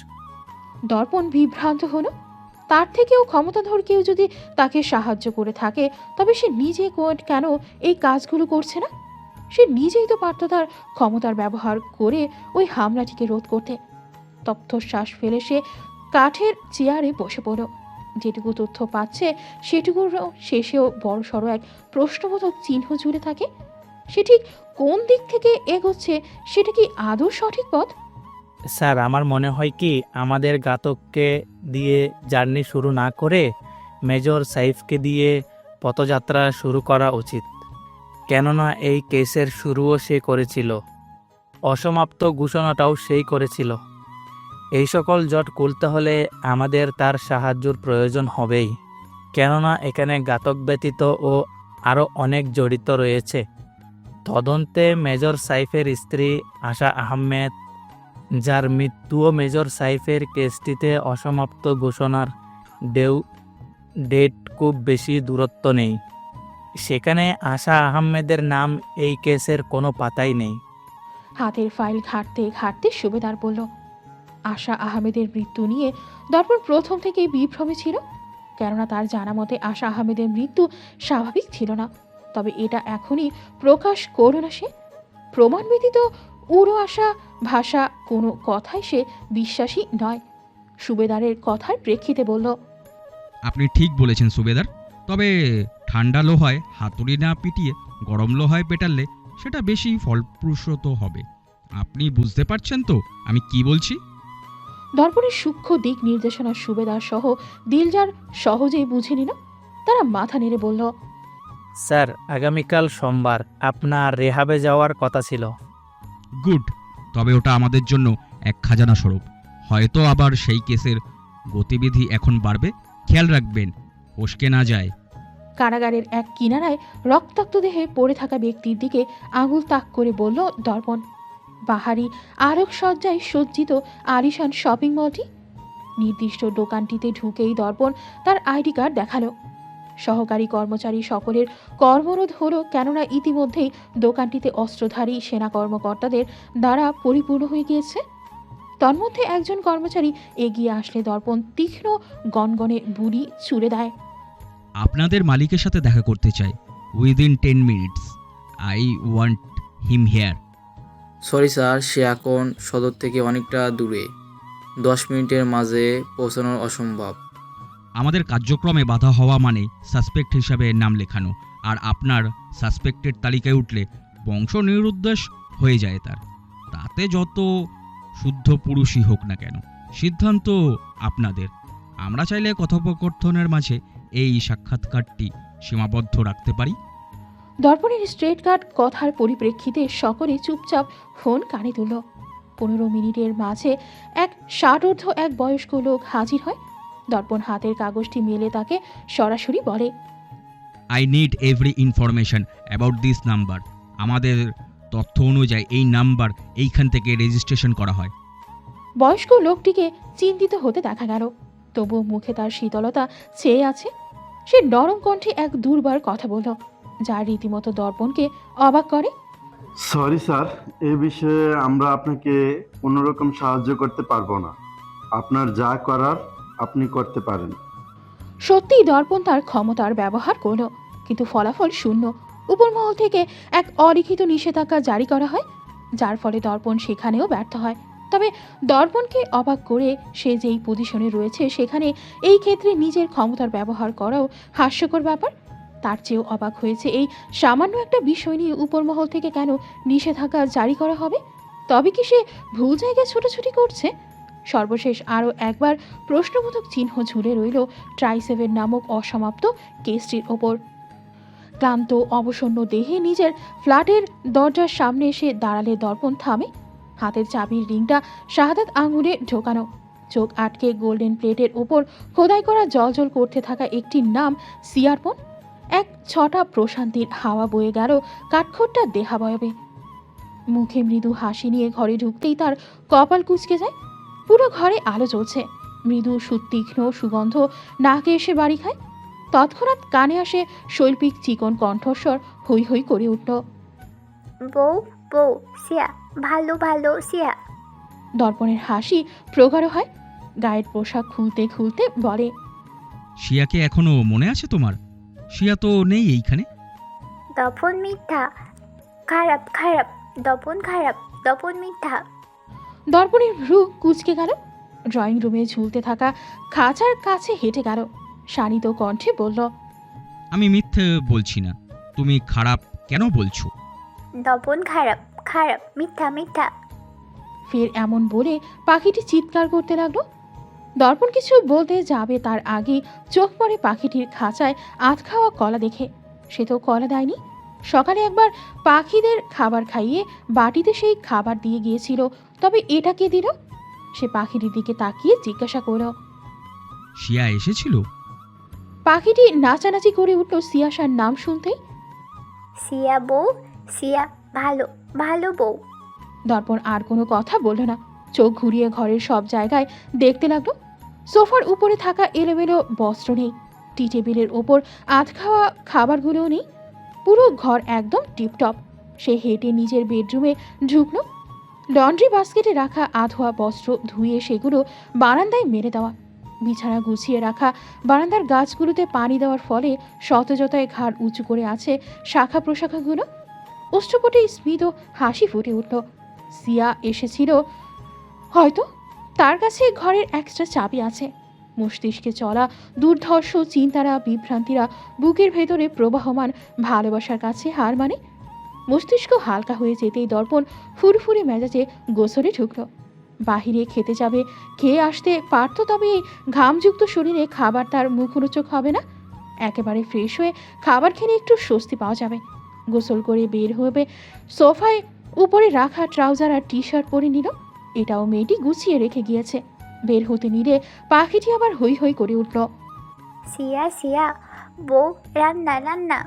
দর্পণ বিভ্রান্ত হলো। তার থেকেও ক্ষমতাধর কেউ যদি তাকে সাহায্য করে থাকে তবে সে নিজে কেন এই কাজগুলো করছে না? সে নিজেই তো পারত তার ক্ষমতার ব্যবহার করে ওই হামলাটিকে রোধ করতে। তপ্তশ্বাস ফেলে সে কাঠের চেয়ারে বসে পড়ল। যেটুকু তথ্য পাচ্ছে সেটুকুর শেষেও বড়সড় এক প্রশ্নবোধক চিহ্ন জুড়ে থাকে। সে ঠিক কোন দিক থেকে এগোচ্ছে, সেটা কি আদৌ সঠিক পথ? স্যার, আমার মনে হয় কি আমাদের ঘাতককে দিয়ে জার্নি শুরু না করে মেজর সাইফকে দিয়ে পথযাত্রা শুরু করা উচিত। কেননা এই কেসের শুরুও সে করেছিল, অসমাপ্ত ঘোষণাটাও সেই করেছিল। এই সকল জট খুলতে হলে আমাদের তার সাহায্যের প্রয়োজন হবেই, কেননা এখানে ঘাতক ব্যতীত ও আরও অনেক জড়িত রয়েছে। তদন্তে মেজর সাইফের স্ত্রী আশা আহমেদ, যার মৃত্যুও মেজর সাইফের কেসটিতে অসমাপ্ত ঘোষণার ডেট খুব বেশি দূরত্ব নেই। সেখানে আশা আহমেদের নাম এই কেসের কোনো পাতাই নেই। হাতের ফাইল ঘাঁটতে ঘাঁটতে সুবেদার বলল, আশা আহমেদের মৃত্যু নিয়ে দর্পণ প্রথম থেকেই বিভ্রমে ছিল, কেননা তার জানা মতে আশা আহমেদের মৃত্যু স্বাভাবিক ছিল না। তবে এটা এখনই প্রকাশ করল না সে। প্রমাণ ব্যতীত উড়ো আসা ভাষা কোনো কথাই সে বিশ্বাসী নয়। সুবেদারের কথার প্রেক্ষিতে বলল, আপনি ঠিক বলেছেন সুবেদার, তবে ঠান্ডা লোহায় হাতুড়ি না পিটিয়ে গরম লোহায় পেটালে সেটা বেশি ফলপ্রসূ হবে। আপনি বুঝতে পারছেন তো আমি কি বলছি? দর্পণের সূক্ষ্ম দিক নির্দেশনা সুবেদার সহ দিলজার সহজেই বুঝে নিল। তারা মাথা নেড়ে বলল, স্যার, আগামীকাল সোমবার আপনার রেহাবে যাওয়ার কথা ছিল। গুড, তবে ওটা আমাদের জন্য এক খাজানা স্বরূপ। হয়তো আবার সেই কেসের গতিবিধি এখন বাড়বে, খেয়াল রাখবেন ফসকে না যায়। কারাগারের এক কিনারায় রক্তাক্ত দেহে পড়ে থাকা ব্যক্তির দিকে আঙুল তাক করে বলল দর্পণ। বাহারি আলোকসজ্জায় সজ্জিত আলিশান শপিং মলটি। নির্দিষ্ট দোকানটিতে ঢুকেই দর্পণ তার আইডি কার্ড দেখালো। সহকারী কর্মচারী সকলের কর্মরোধ হলো, কেননা ইতিমধ্যেই দোকানটিতে অস্ত্রধারী সেনা কর্মকর্তাদের দ্বারা পরিপূর্ণ হয়ে গিয়েছে। তন্মধ্যে একজন কর্মচারী এগিয়ে আসলে দর্পণ তীক্ষ্ণ গনগনে বুড়ি ছুড়ে দেয়। আপনাদের মালিকের সাথে দেখা করতে চাই, within 10 minutes. I want him here. Sorry sir, সে এখন সদর থেকে অনেকটা দূরে, 10 মিনিটের মাঝে পৌঁছানো অসম্ভব। আমাদের কার্যক্রমে বাধা হওয়া মানে সাসপেক্ট হিসাবে নাম লেখানো, আর আপনার সাসপেক্টের তালিকায় উঠলে বংশ নিরুদ্দেশ হয়ে যায় তার। তাতে যত শুদ্ধ পুরুষই হোক না কেন, সিদ্ধান্ত আপনাদের। আমরা চাইলে কথোপকথনের মাঝে এই সাক্ষাৎকারটি সীমাবদ্ধ রাখতে পারি। দর্পণের স্ট্রেট কাট কথার পরিপ্রেক্ষিতে সকলে চুপচাপ ফোন কানে তুলল। 15 মিনিটের মাঝে এক ষাটোর্ধ্ব এক বয়স্ক লোক হাজির হয়। দর্পণ হাতের কাগজটি মেলে তাকে সরাসরি বলে, I need every information about this number. আমাদের তথ্য অনুযায়ী এই নাম্বার এইখান থেকে রেজিস্ট্রেশন করা হয়। বয়স্ক লোকটিকে চিন্তিত হতে দেখা গেল, তবুও মুখে তার শীতলতা ছেয়ে আছে। সে নরম কণ্ঠে এক দুর্বার কথা বলল, যা রীতিমতো দর্পণকে অবাক করে। সরি স্যার, এই বিষয়ে আমরা আপনাকে কোনোরকম সাহায্য করতে পারবো না। আপনার যা করার আপনি করতে পারেন। সত্যিই দর্পণ তার ক্ষমতার ব্যবহার করল, কিন্তু ফলাফল শূন্য। উপরমহল থেকে এক অলিখিত নিষেধাজ্ঞা জারি করা হয়, যার ফলে দর্পণ সেখানেও ব্যর্থ হয়। তবে দর্পণকে অবাক করে সে যেই পজিশনে রয়েছে সেখানে এই ক্ষেত্রে নিজের ক্ষমতার ব্যবহার করাও হাস্যকর ব্যাপার। তার চেয়েও অবাক হয়েছে এই সামান্য একটা বিষয় নিয়ে উপরমহল থেকে কেন নিষেধাজ্ঞা জারি করা হবে। তবে কি সে ভুল জায়গায় ছোটাছুটি করছে? সর্বশেষ আরও একবার প্রশ্নবোধক চিহ্ন ঝুলে রইল ট্রাইসেভেন নামক অসমাপ্ত কেসটির ওপর। ক্লান্ত অবসন্ন দেহে নিজের ফ্ল্যাটের দরজার সামনে এসে দাঁড়ালে দর্পণ থামে। হাতের চাবির রিংটা শাহাদাত আঙুলে ঢোকানো, চোখ আটকে গোল্ডেন প্লেটের ওপর খোদাই করা জলজল করতে থাকা একটি নাম সিয়ারপন। এক ছটা প্রশান্তির হাওয়া বয়ে গেল কাঠখোট্টা দেহাবয়বে। মুখে মৃদু হাসি নিয়ে ঘরে ঢুকতেই তার কপাল কুঁচকে যায়। পুরো ঘরে আলো জ্বলছে, মৃদু সুতীক্ষ্ণ সুগন্ধ নাকে এসে বাড়ি খায়। তৎক্ষণাৎ কানে আসে শৈল্পিক চিকন কণ্ঠস্বর হৈ হৈ করে উঠল, বউ বউ সিয়া, ভালো ভালো সিয়া। দর্পণের হাসি প্রগাঢ় হয়। গায়ের পোশাক খুলতে খুলতে বলে, শিয়াকে এখনো মনে আছে তোমার? শিয়া তো নেই এইখানে। দপন মিথ্যা, খারাপ খারাপ, দপন খারাপ, দপন মিথ্যা। দর্পণের ভ্রু কুঁচকে গেল। ড্রয়িং রুমে ঝুলতে থাকা খাঁচার কাছে হেঁটে গেল, শানিত কণ্ঠে বলল, আমি মিথ্যে বলছি না, তুমি খারাপ কেন বলছো? দপন খারাপ খারাপ, মিথ্যা মিথ্যা। ফের এমন বলে পাখিটি চিৎকার করতে লাগলো। দর্পণ কিছু বলতে যাবে তার আগে চোখ পড়ে পাখিটির খাঁচায় আধ খাওয়া কলা দেখে। সে তো কলা দেয়নি, সকালে একবার পাখিদের খাবার খাইয়ে বাটিতে সেই খাবার দিয়ে গিয়েছিল, তবে এটা কে দিল? সে পাখিটির দিকে তাকিয়ে জিজ্ঞাসা করল। শিয়া এসেছিল? পাখিটি নাচানাচি করে উঠল সিয়াশার নাম শুনতেই। সিয়া বউ, সিয়া ভালো ভালো বউ। দর্পণ আর কোনো কথা বলল না, চোখ ঘুরিয়ে ঘরের সব জায়গায় দেখতে লাগলো। সোফার উপরে থাকা এলোমেলো বস্ত্র নেই, টি টেবিলের ওপর আধ খাওয়া খাবারগুলোও নেই। পুরো ঘর একদম টিপটপ। সে হেঁটে নিজের বেডরুমে ঢুকল। লন্ড্রি বাস্কেটে রাখা আধোয়া বস্ত্র ধুয়ে সেগুলো বারান্দায় মেরে দেওয়া, বিছানা গুছিয়ে রাখা। বারান্দার গাছগুলোতে পানি দেওয়ার ফলে সতেজতায় ঘাড় উঁচু করে আছে শাখা প্রশাখাগুলো। অষ্টপটে স্মিত হাসি ফুটে উঠল। সিয়া এসেছিল হয়তো, তার কাছে ঘরের এক্সট্রা চাবি আছে। মস্তিষ্কে চলা দুর্ধর্ষ চিন্তারা বিভ্রান্তিরা বুকের ভেতরে প্রবাহমান ভালোবাসার কাছে হার মানে। মস্তিষ্ক হালকা হয়ে যেতেই দর্পণ ফুরফুরে মেজাজে গোসলে ঢুকল। বাহিরে খেতে যাবে, খেয়ে আসতে পারত, তবে এই ঘামযুক্ত শরীরে খাবার তার মুখরোচক হবে না। একেবারে ফ্রেশ হয়ে খাবার খেলে একটু স্বস্তি পাওয়া যাবে। গোসল করে বের হবে, সোফায় উপরে রাখা ট্রাউজার আর টি শার্ট পরে নিল। এটাও মেয়েটি গুছিয়ে রেখে গিয়েছে। বের হতে নিলে পাখিটি আবার হৈ হৈ করে উঠল। সিয়া সিয়া বউ রান্না রান্না।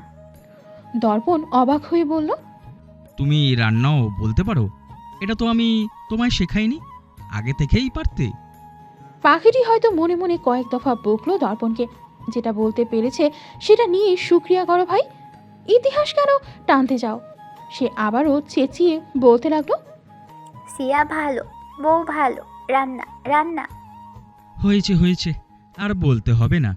দর্পণ অবাক হয়ে বলল, তুমি রান্নাও বলতে পারো? এটা তো আমি তোমায় শেখাইনি, আগে থেকেই পারতে। পাখিটি হয়তো মনে মনে কয়েক দফা বকলো দর্পণকে। যেটা বলতে পেরেছে সেটা নিয়ে শুক্রিয়া করো ভাই, ইতিহাস কেন টানতে যাও। সে আবারও চেঁচিয়ে বলতে লাগলো, সিয়া ভালো, বউ ভালো, রান্না রান্না। হয়েছে হয়েছে, আর বলতে হবে না।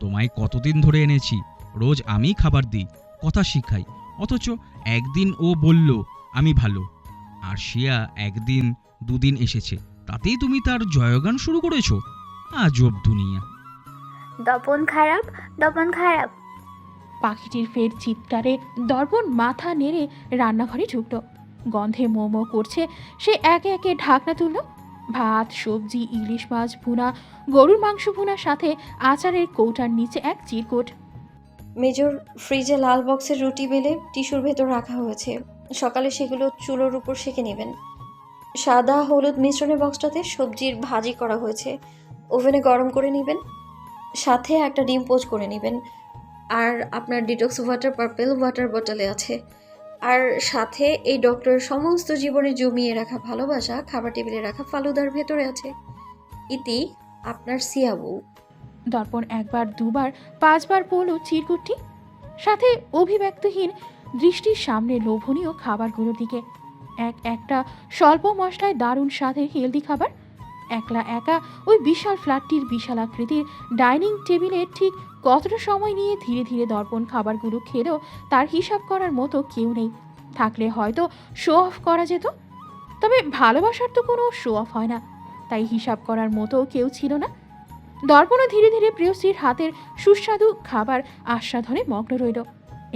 তোমায় কতদিন ধরে এনেছি, রোজ আমি খাবার দিই, কথা শিখাই, অথচ একদিন ও বলল আমি ভালো, আর শিয়া একদিন দুদিন এসেছে, তাতেই তুমি তার জয়গান শুরু করেছো। আজব দুনিয়া। দপন খারাপ, দপন খারাপ। পাখিটির ফের চিৎকারে দর্পণ মাথা নেড়ে রান্নাঘরে ঢুকল। গন্ধে মোমো করছে। সে একে একে ঢাকনা তুলল। ভাত, সবজি, ইলিশ মাছ ভুনা, গরুর মাংস ভুনার সাথে আচারের কৌটার নিচে এক চিরকুট। মেজর ফ্রিজে লাল বক্সের রুটি বেলে টিস্যুর ভেতর রাখা হয়েছে, সকালে সেগুলো চুলোর উপর সেঁকে নেবেন। সাদা হলুদ মিশ্রণে বক্সটাতে সবজির ভাজি করা হয়েছে, ওভেনে গরম করে নেবেন। সাথে একটা ডিম পোচ করে নেবেন। আর আপনার ডিটক্স ওয়াটার পার্পেল ওয়াটার বটলে আছে। আর সাথে এই ডক্টরের সমস্ত জীবনে জমিয়ে রাখা ভালোবাসা খাবার টেবিলে রাখা ফালুদার ভেতরে আছে। ইতি আপনার সিয়া বউ। দর্পণ একবার দুবার পাঁচবার পড়ল চিরকুটটি, সাথে অভিব্যক্তহীন দৃষ্টির সামনে লোভনীয় খাবারগুলোর দিকে। একটা স্বল্প মশলায় দারুণ স্বাদের হেলদি খাবার। একলা একা ওই বিশাল ফ্ল্যাটটির বিশাল আকৃতির ডাইনিং টেবিলে ঠিক কতটা সময় নিয়ে ধীরে ধীরে দর্পণ খাবারগুলো খেলেও তার হিসাব করার মতো কেউ নেই। থাকলে হয়তো শো অফ করা যেত, তবে ভালোবাসার তো কোনো শো অফ হয় না, তাই হিসাব করার মতো কেউ ছিল না। দর্পণও ধীরে ধীরে প্রিয়শ্রীর হাতের সুস্বাদু খাবার আস্বাদনে মগ্ন রইল।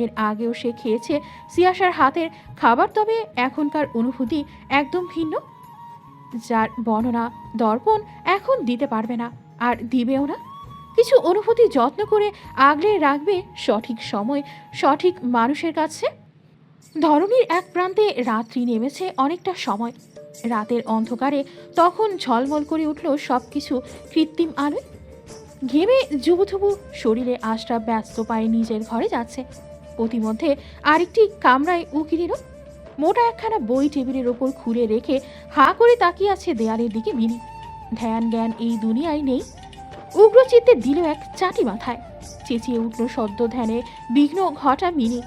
এর আগেও সে খেয়েছে সিয়াসার হাতের খাবার, তবে এখনকার অনুভূতি একদম ভিন্ন, যার বর্ণনা দর্পণ এখন দিতে পারবে না, আর দিবেও না। কিছু অনুভূতি যত্ন করে আগলে রাখবে সঠিক সময় সঠিক মানুষের কাছে। ধরণীর এক প্রান্তে রাত্রি নেমেছে অনেকটা সময়। রাতের অন্ধকারে তখন ঝলমল করে উঠল সব কিছু কৃত্রিম আলোয়। ঘেমে জুবুথুবু শরীরে আশরাফ ব্যস্ত পায়ে নিজের ঘরে যাচ্ছে। প্রতিমধ্যে আরেকটি কামরায় উকি দিল। মোটা একখানা বই টেবিলের ওপর খুলে রেখে হাঁ করে তাকিয়ে আছে দেয়ালের দিকে মিনি। ধ্যান জ্ঞান এই দুনিয়ায় নেই। উগ্রচিত্তে দিল এক চাটি মাথায়। চেঁচিয়ে উঠল সদ্য ধ্যানে বিঘ্ন ঘটা মিনি।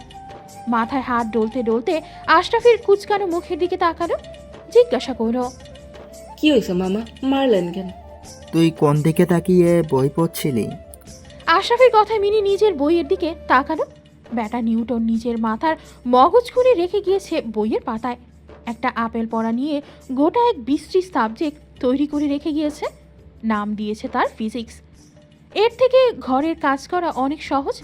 মাথায় হাত ডলতে ডলতে আশরাফের কুচকানো মুখের দিকে তাকালো, জিজ্ঞাসা করল, কি হয়েছে মামা, মারলেন কেন? তুই কোন দিকে তাকিয়ে বই পড়ছিলি? আশরাফের কথায় মিনি নিজের বইয়ের দিকে তাকালো। ব্যাটা নিউটন নিজের মাথার মগজ খুঁড়ে রেখে গিয়েছে বইয়ের পাতায়। একটা আপেল পড়া নিয়ে গোটা এক বিস্তৃত সাবজেক্ট তৈরি করে রেখে গিয়েছে। নাম দিয়েছে তার ফিজিক্স। এর থেকে ঘরের কাজ করা অনেক সহজ।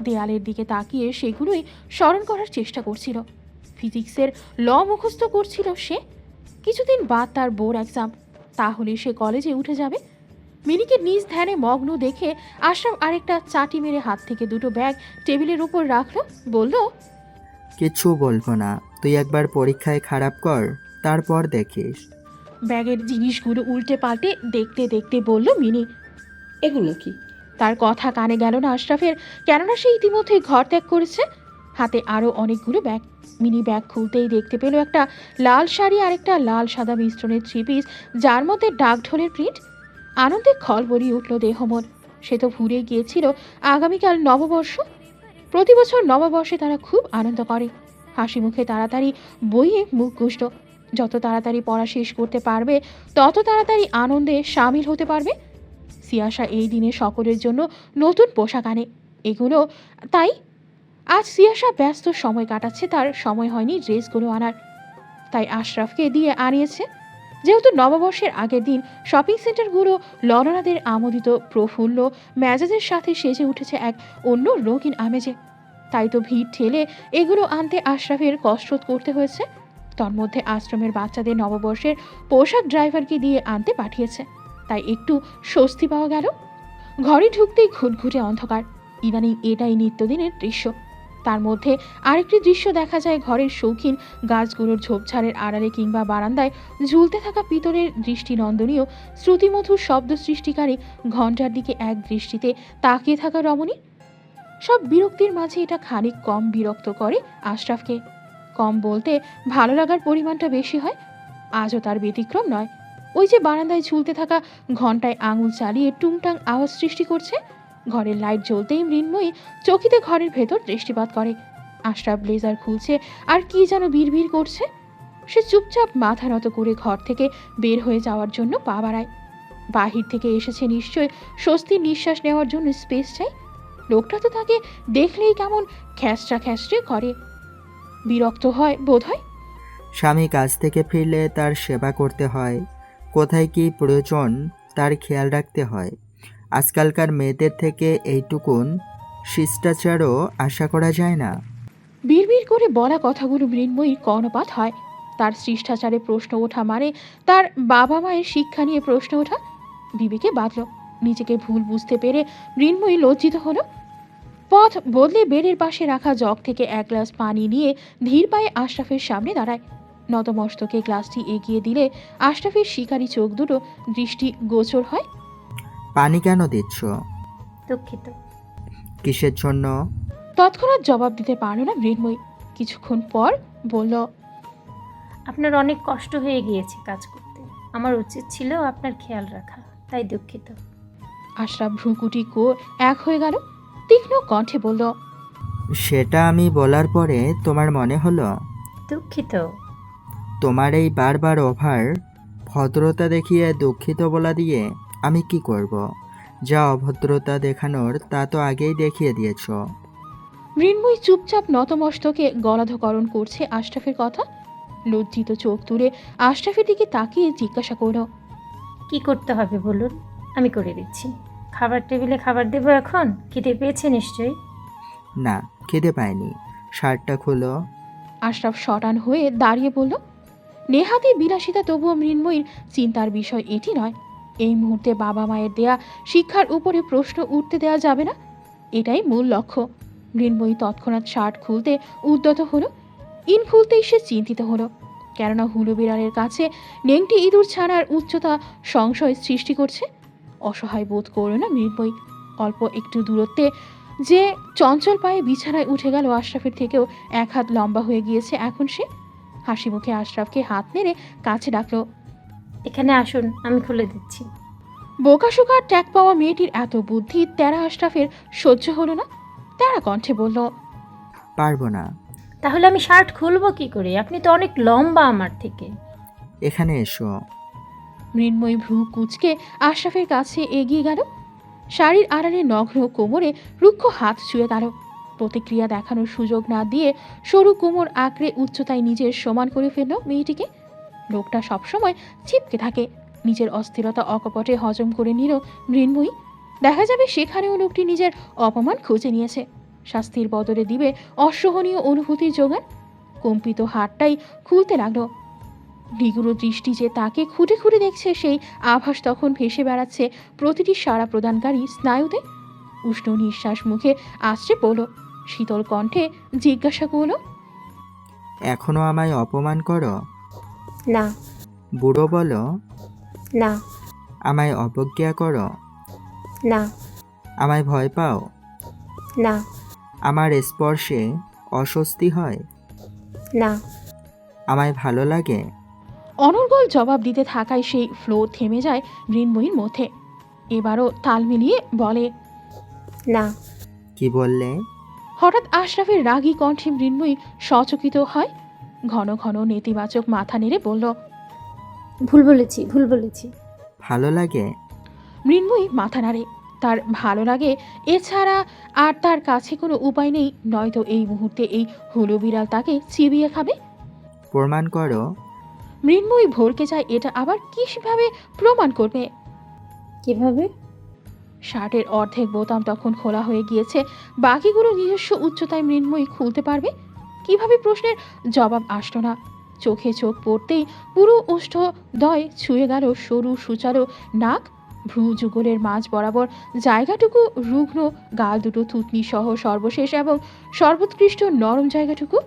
দেয়ালের দিকে তাকিয়ে সেগুলোই স্মরণ করার চেষ্টা করছিল। ফিজিক্সের ল মুখস্থ করছিল সে। কিছুদিন বাদ তার বোর্ড এক্সাম, তাহলে সে কলেজে উঠে যাবে। মিনিকে নিজ ধ্যানে মগ্ন দেখে আশরাফ আরেকটা চাটি মেরে হাত থেকে দুটো ব্যাগ টেবিলের উপর রাখলো, বলল, কিচ্ছু বলবো না, তুই একবার পরীক্ষায় খারাপ কর, তারপর দেখিস। ব্যাগের জিনিসগুলো উল্টে পাল্টে দেখতে দেখতে বলল মিনি। এগুলো কি? তার কথা কানে গেল না আশরাফের, কেননা সে ইতিমধ্যে ঘর ত্যাগ করেছে। হাতে আরও অনেকগুলো ব্যাগ। মিনি ব্যাগ খুলতেই দেখতে পেল একটা লাল শাড়ি আর একটা লাল সাদা মিশ্রণের 3 পিস, যার মধ্যে ডাকঢোলের প্রিন্ট। আনন্দে খলবলিয়ে উঠল দেহমন। সে তো ভুলে গিয়েছিল আগামীকাল নববর্ষ। প্রতি বছর নববর্ষে তারা খুব আনন্দ করে। হাসি মুখে তাড়াতাড়ি বইয়ে মুখ গুষ্ট। যত তাড়াতাড়ি পড়া শেষ করতে পারবে তত তাড়াতাড়ি আনন্দে সামিল হতে পারবে। সিয়াসা এই দিনে সকলের জন্য নতুন পোশাক আনে। এগুলো তাই আজ সিয়াসা ব্যস্ত সময় কাটাচ্ছে, তার সময় হয়নি ড্রেসগুলো আনার, তাই আশরাফকে দিয়ে আনিয়েছে। যেহেতু নববর্ষের আগের দিন শপিং সেন্টারগুলো ললনাদের আমোদিত প্রফুল্ল মেজাজের সাথে সেজে উঠেছে এক অন্য রঙিন আমেজে, তাই তো ভিড় ঠেলে এগুলো আনতে আশরাফের কসরত করতে হয়েছে। তন্মধ্যে আশ্রমের বাচ্চাদের নববর্ষের পোশাক ড্রাইভারকে দিয়ে আনতে পাঠিয়েছে, তাই একটু স্বস্তি পাওয়া গেল। ঘরে ঢুকতেই ঘুটঘুটে অন্ধকার। ইদানিং এটাই নিত্যদিনের দৃশ্য। তার মধ্যে আরেকটি দৃশ্য দেখা যায় ঘরের শৌখিন গাছগুলোর ঝোপঝাড়ের আড়ালে কিংবা বারান্দায় ঝুলতে থাকা পিতলের দৃষ্টিনন্দনীয় শ্রুতিমধুর শব্দ সৃষ্টিকারী ঘণ্টার দিকে এক দৃষ্টিতে তাকিয়ে থাকা রমণী। সব বিরক্তির মাঝে এটা খানিক কম বিরক্ত করে আশরাফকে। কম বলতে ভালো লাগার পরিমাণটা বেশি হয়। আজও তার ব্যতিক্রম নয়। ওই যে বারান্দায় ঝুলতে থাকা ঘণ্টায় আঙুল চালিয়ে টুংটাং আওয়াজ সৃষ্টি করছে। ঘরের লাইট জ্বলতেই মৃন্ময়ী চকিতে ঘরের ভেতর দৃষ্টিপাত করে। আশরাফ ব্লেজার খুলছে আর কি যেন বিড়বিড় করছে। সে চুপচাপ মাথা নত করে ঘর থেকে বের হয়ে যাওয়ার জন্য পা বাড়ায়। বাহির থেকে এসেছে নিশ্চয় স্বস্তির নিঃশ্বাস নেওয়ার জন্য স্পেস চাই। লোকটা তো তাকে দেখলেই কেমন খ্যাঁচড়া খ্যাঁচড়ে করে। বিরক্ত হয় বোধ হয়। স্বামী কাজ থেকে ফিরলে তার সেবা করতে হয়, কোথায় কী প্রয়োজন তার খেয়াল রাখতে হয়। আজকালকার মেয়েদের থেকে এইটুকুন শিষ্টাচারও আশা করা যায় না। বিড়বিড় করে বলা কথাগুলো মৃন্ময়ীর কর্ণপাত হয়। তার শিষ্টাচারে প্রশ্ন ওঠা মানে তার বাবা মায়ের শিক্ষা নিয়ে প্রশ্ন ওঠা। বিবেকে বাঁধল। নিজেকে ভুল বুঝতে পেরে মৃন্ময়ী লজ্জিত হলো। পথ বদলে বেডের পাশে রাখা জগ থেকে এক গ্লাস পানি নিয়ে ধীর পায়ে আশরাফের সামনে দাঁড়ায়। নতমস্তকে গ্লাসটি এগিয়ে দিলে আশরাফের শিকারী চোখ দুটো দৃষ্টি গোচর হয়। পানি কেন দিচ্ছ? দুঃখিত। কিসের জন্য? তৎক্ষণাৎ জবাব দিতে পারল না মৃন্ময়ী। কিছুক্ষণ পর বলল, আপনার অনেক কষ্ট হয়ে গিয়েছে কাজ করতে, আমার উচিত ছিল আপনার খেয়াল রাখা, তাই দুঃখিত। আশরাফ ভ্রুকুটি এক হয়ে গেল। তীক্ষ্ণ কণ্ঠে বলল, সেটা আমি বলার পরে তোমার মনে হলো? দুঃখিত। তোমার এই বারবার ওভার ভদ্রতা দেখিয়ে দুঃখিত বলা দিয়ে আমি কি করব? যা অভদ্রতা দেখানোর তা তো আগেই দেখিয়ে দিয়েছ। মৃন্ময়ী চুপচাপ নতমস্তকে গলাধকরণ করছে আশরাফের কথা। লজ্জিত চোখ তুলে আশরাফের দিকে তাকিয়ে জিজ্ঞাসা করল, কি করতে হবে বলুন, আমি করে দিচ্ছি। খাবার টেবিলে খাবার দেবো এখন? খিদে পেয়েছে নিশ্চয়ই? না, খিদে পায়নি। শার্টটা খুলো। আশরাফ শটান হয়ে দাঁড়িয়ে বলল। নেহাতি বিলাসিতা, তবুও মৃন্ময়ীর চিন্তার বিষয় এটি নয়। এই মুহূর্তে বাবা মায়ের দেয়া শিক্ষার উপরে প্রশ্ন উঠতে দেওয়া যাবে না, এটাই মূল লক্ষ্য। মৃন্ময়ী তৎক্ষণাৎ শার্ট খুলতে উদ্যত হলো। ইন খুলতেই সে চিন্তিত হলো, কেননা হুলো বিড়ালের কাছে নেংটি ইঁদুর ছানার উচ্চতা সংশয় সৃষ্টি করছে। অসহায় বোধ করল না মৃন্ময়ী। অল্প একটু দূরত্বে যে চঞ্চল পায়ে বিছানায় উঠে গেল আশরাফের থেকেও এক হাত লম্বা হয়ে গিয়েছে এখন সে। হাসি মুখে আশরাফকে হাত নেড়ে কাছে ডাকলো, এখানে আসুন, আমি খুলে দিচ্ছি। বোকাশোকা ট্যাগ পাওয়া মেয়েটির এত বুদ্ধি তেরা আশরাফের সহ্য হলো না। তেরা কণ্ঠে বলল, পারবো না। তাহলে আমি শার্ট খুলবো কি করে? আপনি তো অনেক লম্বা আমার থেকে। এখানে এসো। মৃন্ময়ী ভ্রু কুঁচকে আশরাফের কাছে এগিয়ে গেল। শাড়ির আড়ালে নগ্ন কোমরে রুক্ষ হাত ছুঁয়ে গেল। প্রতিক্রিয়া দেখানোর সুযোগ না দিয়ে সরু কোমর আঁকড়ে উচ্চতায় নিজের সমান করে ফেলল মেয়েটিকে। লোকটা সবসময় চিপকে থাকে। নিজের অস্থিরতা অকপটে হজম করে নিল মৃন্ময়ী। দেখা যাবে সেখানেও লোকটি নিজের অপমান খুঁজে নিয়েছে। শাস্তির বদলে দিবে অসহনীয় অনুভূতির জোগান। কম্পিত হাতটাই খুলতে লাগলো। নিগুড় দৃষ্টি যে তাকে খুঁটে খুঁটে দেখছে, সেই আভাস তখন ভেসে বেড়াচ্ছে প্রতিটি সাড়া প্রদানকারী স্নায়ুতে। উষ্ণ নিঃশ্বাস মুখে আশ্রে পড়ল। শীতল কণ্ঠে জিজ্ঞাসা করল, এখনো আমায় অপমান করো? না। বুড়ো বলো? না। আমায় অবজ্ঞা করো? না। আমায় ভয় পাও? না। আমার স্পর্শে অস্বস্তি হয়? না। আমায় ভালো লাগে? অনর্গল জবাব দিতে থাকায় সেই ফ্লো থেমে যায় মৃন্ময়ীর মধ্যে। এবারও তাল মিলিয়ে বলে, না। কি বললে? হঠাৎ আশরাফের রাগী কণ্ঠে মৃন্ময়ী সচকিত হয়। ঘন ঘন নেতিবাচক মাথা নেড়ে বলল, ভুল বলেছি, ভুল বলেছি। ভালো লাগে? মৃন্ময়ী মাথা নাড়ে। তার ভালো লাগে, এছাড়া আর তার কাছে কোনো উপায় নেই। নয়তো এই মুহূর্তে এই হুলো বিড়াল তাকে চিবিয়ে খাবে। প্রমাণ করো। মৃন্ময়ী ভরকে যায়। এটা আবার কিভাবে প্রমাণ করবে? কিভাবে? শার্টের অর্ধেক বোতাম তখন খোলা হয়ে গিয়েছে। বাকিগুলো নিজস্ব উচ্চতায় মৃন্ময়ী খুলতে পারবে কিভাবে? প্রশ্নের জবাব আসলো না। চোখে চোখ পড়তেই পুরো ওষ্ঠদয় ছুঁয়ে গেল সরু সুচারু নাক। ভ্রু যুগলের মাঝ বরাবর জায়গাটুকু রুগ্ন, গাল দুটো থুতনি সহ সর্বশেষ এবং সর্বোৎকৃষ্ট নরম জায়গাটুকু।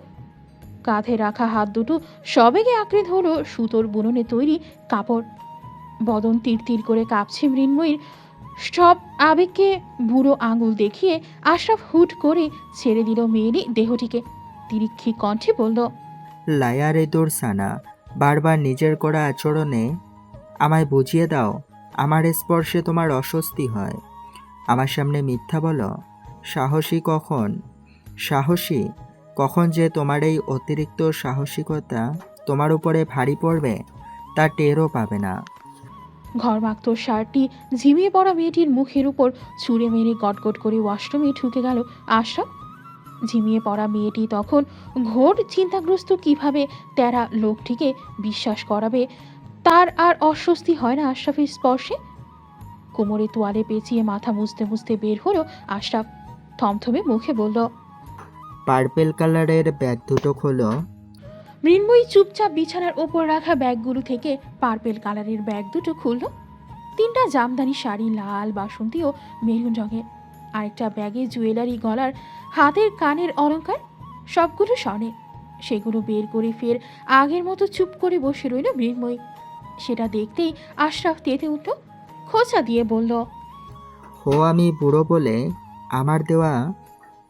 কাঁধে রাখা হাত দুটো সবেগে আঁকড়ে ধরল সুতোর বুননে তৈরি কাপড়। বদন তীর তীর করে কাঁপছে মৃন্ময়ীর। সব আবেগকে বুড়ো আঙুল দেখিয়ে আশরাফ হুট করে ছেড়ে দিল মেয়েরই দেহটিকে। তিরিক্ষি কণ্ঠে বলল, লায়ারে দোরসানা, বারবার নিজের করা আচরণে আমায় বুঝিয়ে দাও আমার স্পর্শে তোমার অস্বস্তি হয়। আমার সামনে মিথ্যা বলো। সাহসী কখন যে তোমার এই অতিরিক্ত সাহসিকতা তোমার উপরে ভারী পড়বে তা টেরও পাবে না। ঘরমাক্ত শার্টটি ঝিমিয়ে পড়া মেয়েটির মুখের উপর ছুঁড়ে মেরে গটগট করে ওয়াশরুমে ঢুকে গেল আশরাফ। ঝিমিয়ে পড়া মেয়েটি তখন ঘোর চিন্তাগ্রস্ত, কিভাবে তেরা লোকটিকে বিশ্বাস করাবে। তার আর অস্বস্তি হয় না আশরাফের স্পর্শে। কোমরে তোয়ালে পেঁচিয়ে মাথা মুছতে মুছতে বের হলো আশরাফ। থমথমে মুখে বলল, পার্পেল কালারের ব্যাগ দুটো খোলো। মৃন্ময়ী চুপচাপ বিছানার ওপর রাখা ব্যাগগুলো থেকে পার্পেল কালারের ব্যাগ দুটো খুলল। 3টা জামদানি শাড়ি, লাল, বাসন্তী ও মেরুন রঙের। আরেকটা ব্যাগে জুয়েলারি, গলার, হাতের কানের অলংকার, সবগুলো স্বর্ণের। সেগুলো বের করে ফের আগের মতো চুপ করে বসে রইল মৃন্ময়ী। সেটা দেখতেই আশরাফ তেতে উঠল, খোঁচা দিয়ে বলল, আমি বুড়ো বলে আমার দেওয়া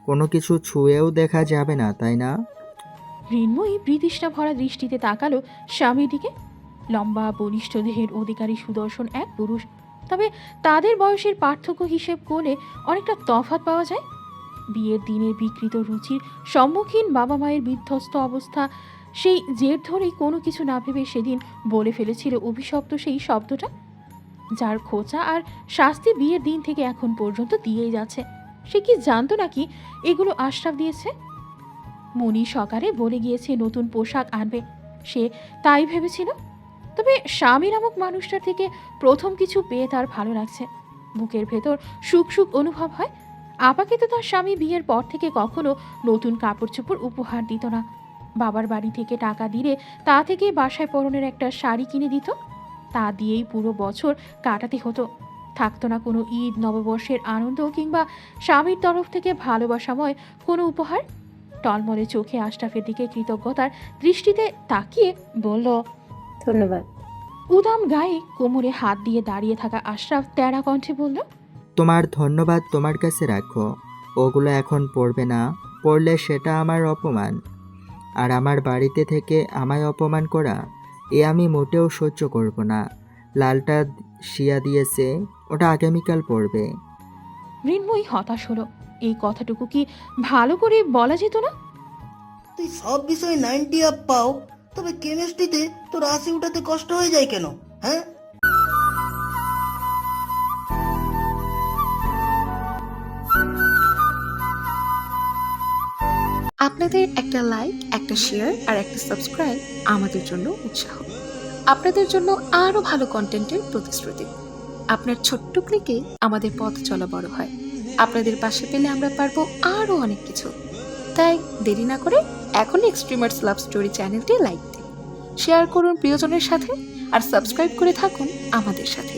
কোনো কিছু ছুঁয়েও দেখা যাবে না, তাই না? মৃন্ময়ী বৃতৃষ্ণা ভরা দৃষ্টিতে তাকালো স্বামীর দিকে। লম্বা বলিষ্ঠ দেহের অধিকারী সুদর্শন এক পুরুষ। তবে তাদের বয়সের পার্থক্য হিসেব করলে অনেকটা তফাৎ পাওয়া যায়। বিয়ের দিনের বিকৃত রুচির সম্মুখীন বাবা মায়ের বিধ্বস্ত অবস্থা, সেই জের ধরেই কোনো কিছু না ভেবে সেদিন বলে ফেলেছিল অভিশপ্ত সেই শব্দটা, যার খোঁচা আর শাস্তি বিয়ের দিন থেকে এখন পর্যন্ত দিয়েই যাচ্ছে। সে কি জানতো নাকি এগুলো আশরাফ দিয়েছে? মনি সকালে বলে গিয়েছে নতুন পোশাক আনবে, সে তাই ভেবেছিল। তবে স্বামী নামক মানুষটার থেকে প্রথম কিছু পেয়ে তার ভালো লাগছে। বুকের ভেতর সুখ সুখ অনুভব হয়। আপাকে তো তার স্বামী বিয়ের পর থেকে কখনো নতুন কাপড় চোপড় উপহার দিত না। বাবার বাড়ি থেকে টাকা দিলে তা থেকে বাসায় পরনের একটা শাড়ি কিনে দিত। তা দিয়েই পুরো বছর কাটাতে হতো। থাকতো না কোনো ঈদ, নববর্ষের আনন্দ কিংবা স্বামীর তরফ থেকে ভালোবাসাময় কোনো উপহার। টলমলে চোখে আশরাফের দিকে কৃতজ্ঞতার দৃষ্টিতে তাকিয়ে বলল, ধন্যবাদ। উদাম গায়ে কোমরে হাত দিয়ে দাঁড়িয়ে থাকা আশরাফ তেরা কণ্ঠে বলল, তোমার ধন্যবাদ তোমার কাছে রাখো। ওগুলো এখন পড়বে না, পড়লে সেটা আমার অপমান। আর আমার বাড়িতে থেকে আমায় অপমান করা, এ আমি মোটেও সহ্য করব না। লালটা শিয়া দিয়েছে, ওটা আগামীকাল পড়বে। মৃন্ময়ী হতাশ হলো। এই কথাটুকু কি ভালো করে বলা যেত না? তুই সব বিষয়ে 90 আপ পাও, তবে কেমিস্ট্রিতে তোর 80 উঠাতে কষ্ট হয়ে যায় কেন? হ্যাঁ, আপনাদের একটা লাইক, একটা শেয়ার আর একটা সাবস্ক্রাইব আমাদের জন্য উৎসাহ। আপনাদের জন্য আরো ভালো কন্টেন্টের প্রতিশ্রুতি। আপনার ছোট্ট ক্লিকে আমাদের পথ চলা বড় হয়। আপনাদের পাশে পেলে আমরা পারবো আরো অনেক কিছু। তাই দেরি না করে এখনই এক্সট্রিমার্স লাভ স্টোরি চ্যানেলটি লাইক দিন, শেয়ার করুন প্রিয়জনের সাথে আর সাবস্ক্রাইব করে থাকুন আমাদের সাথে।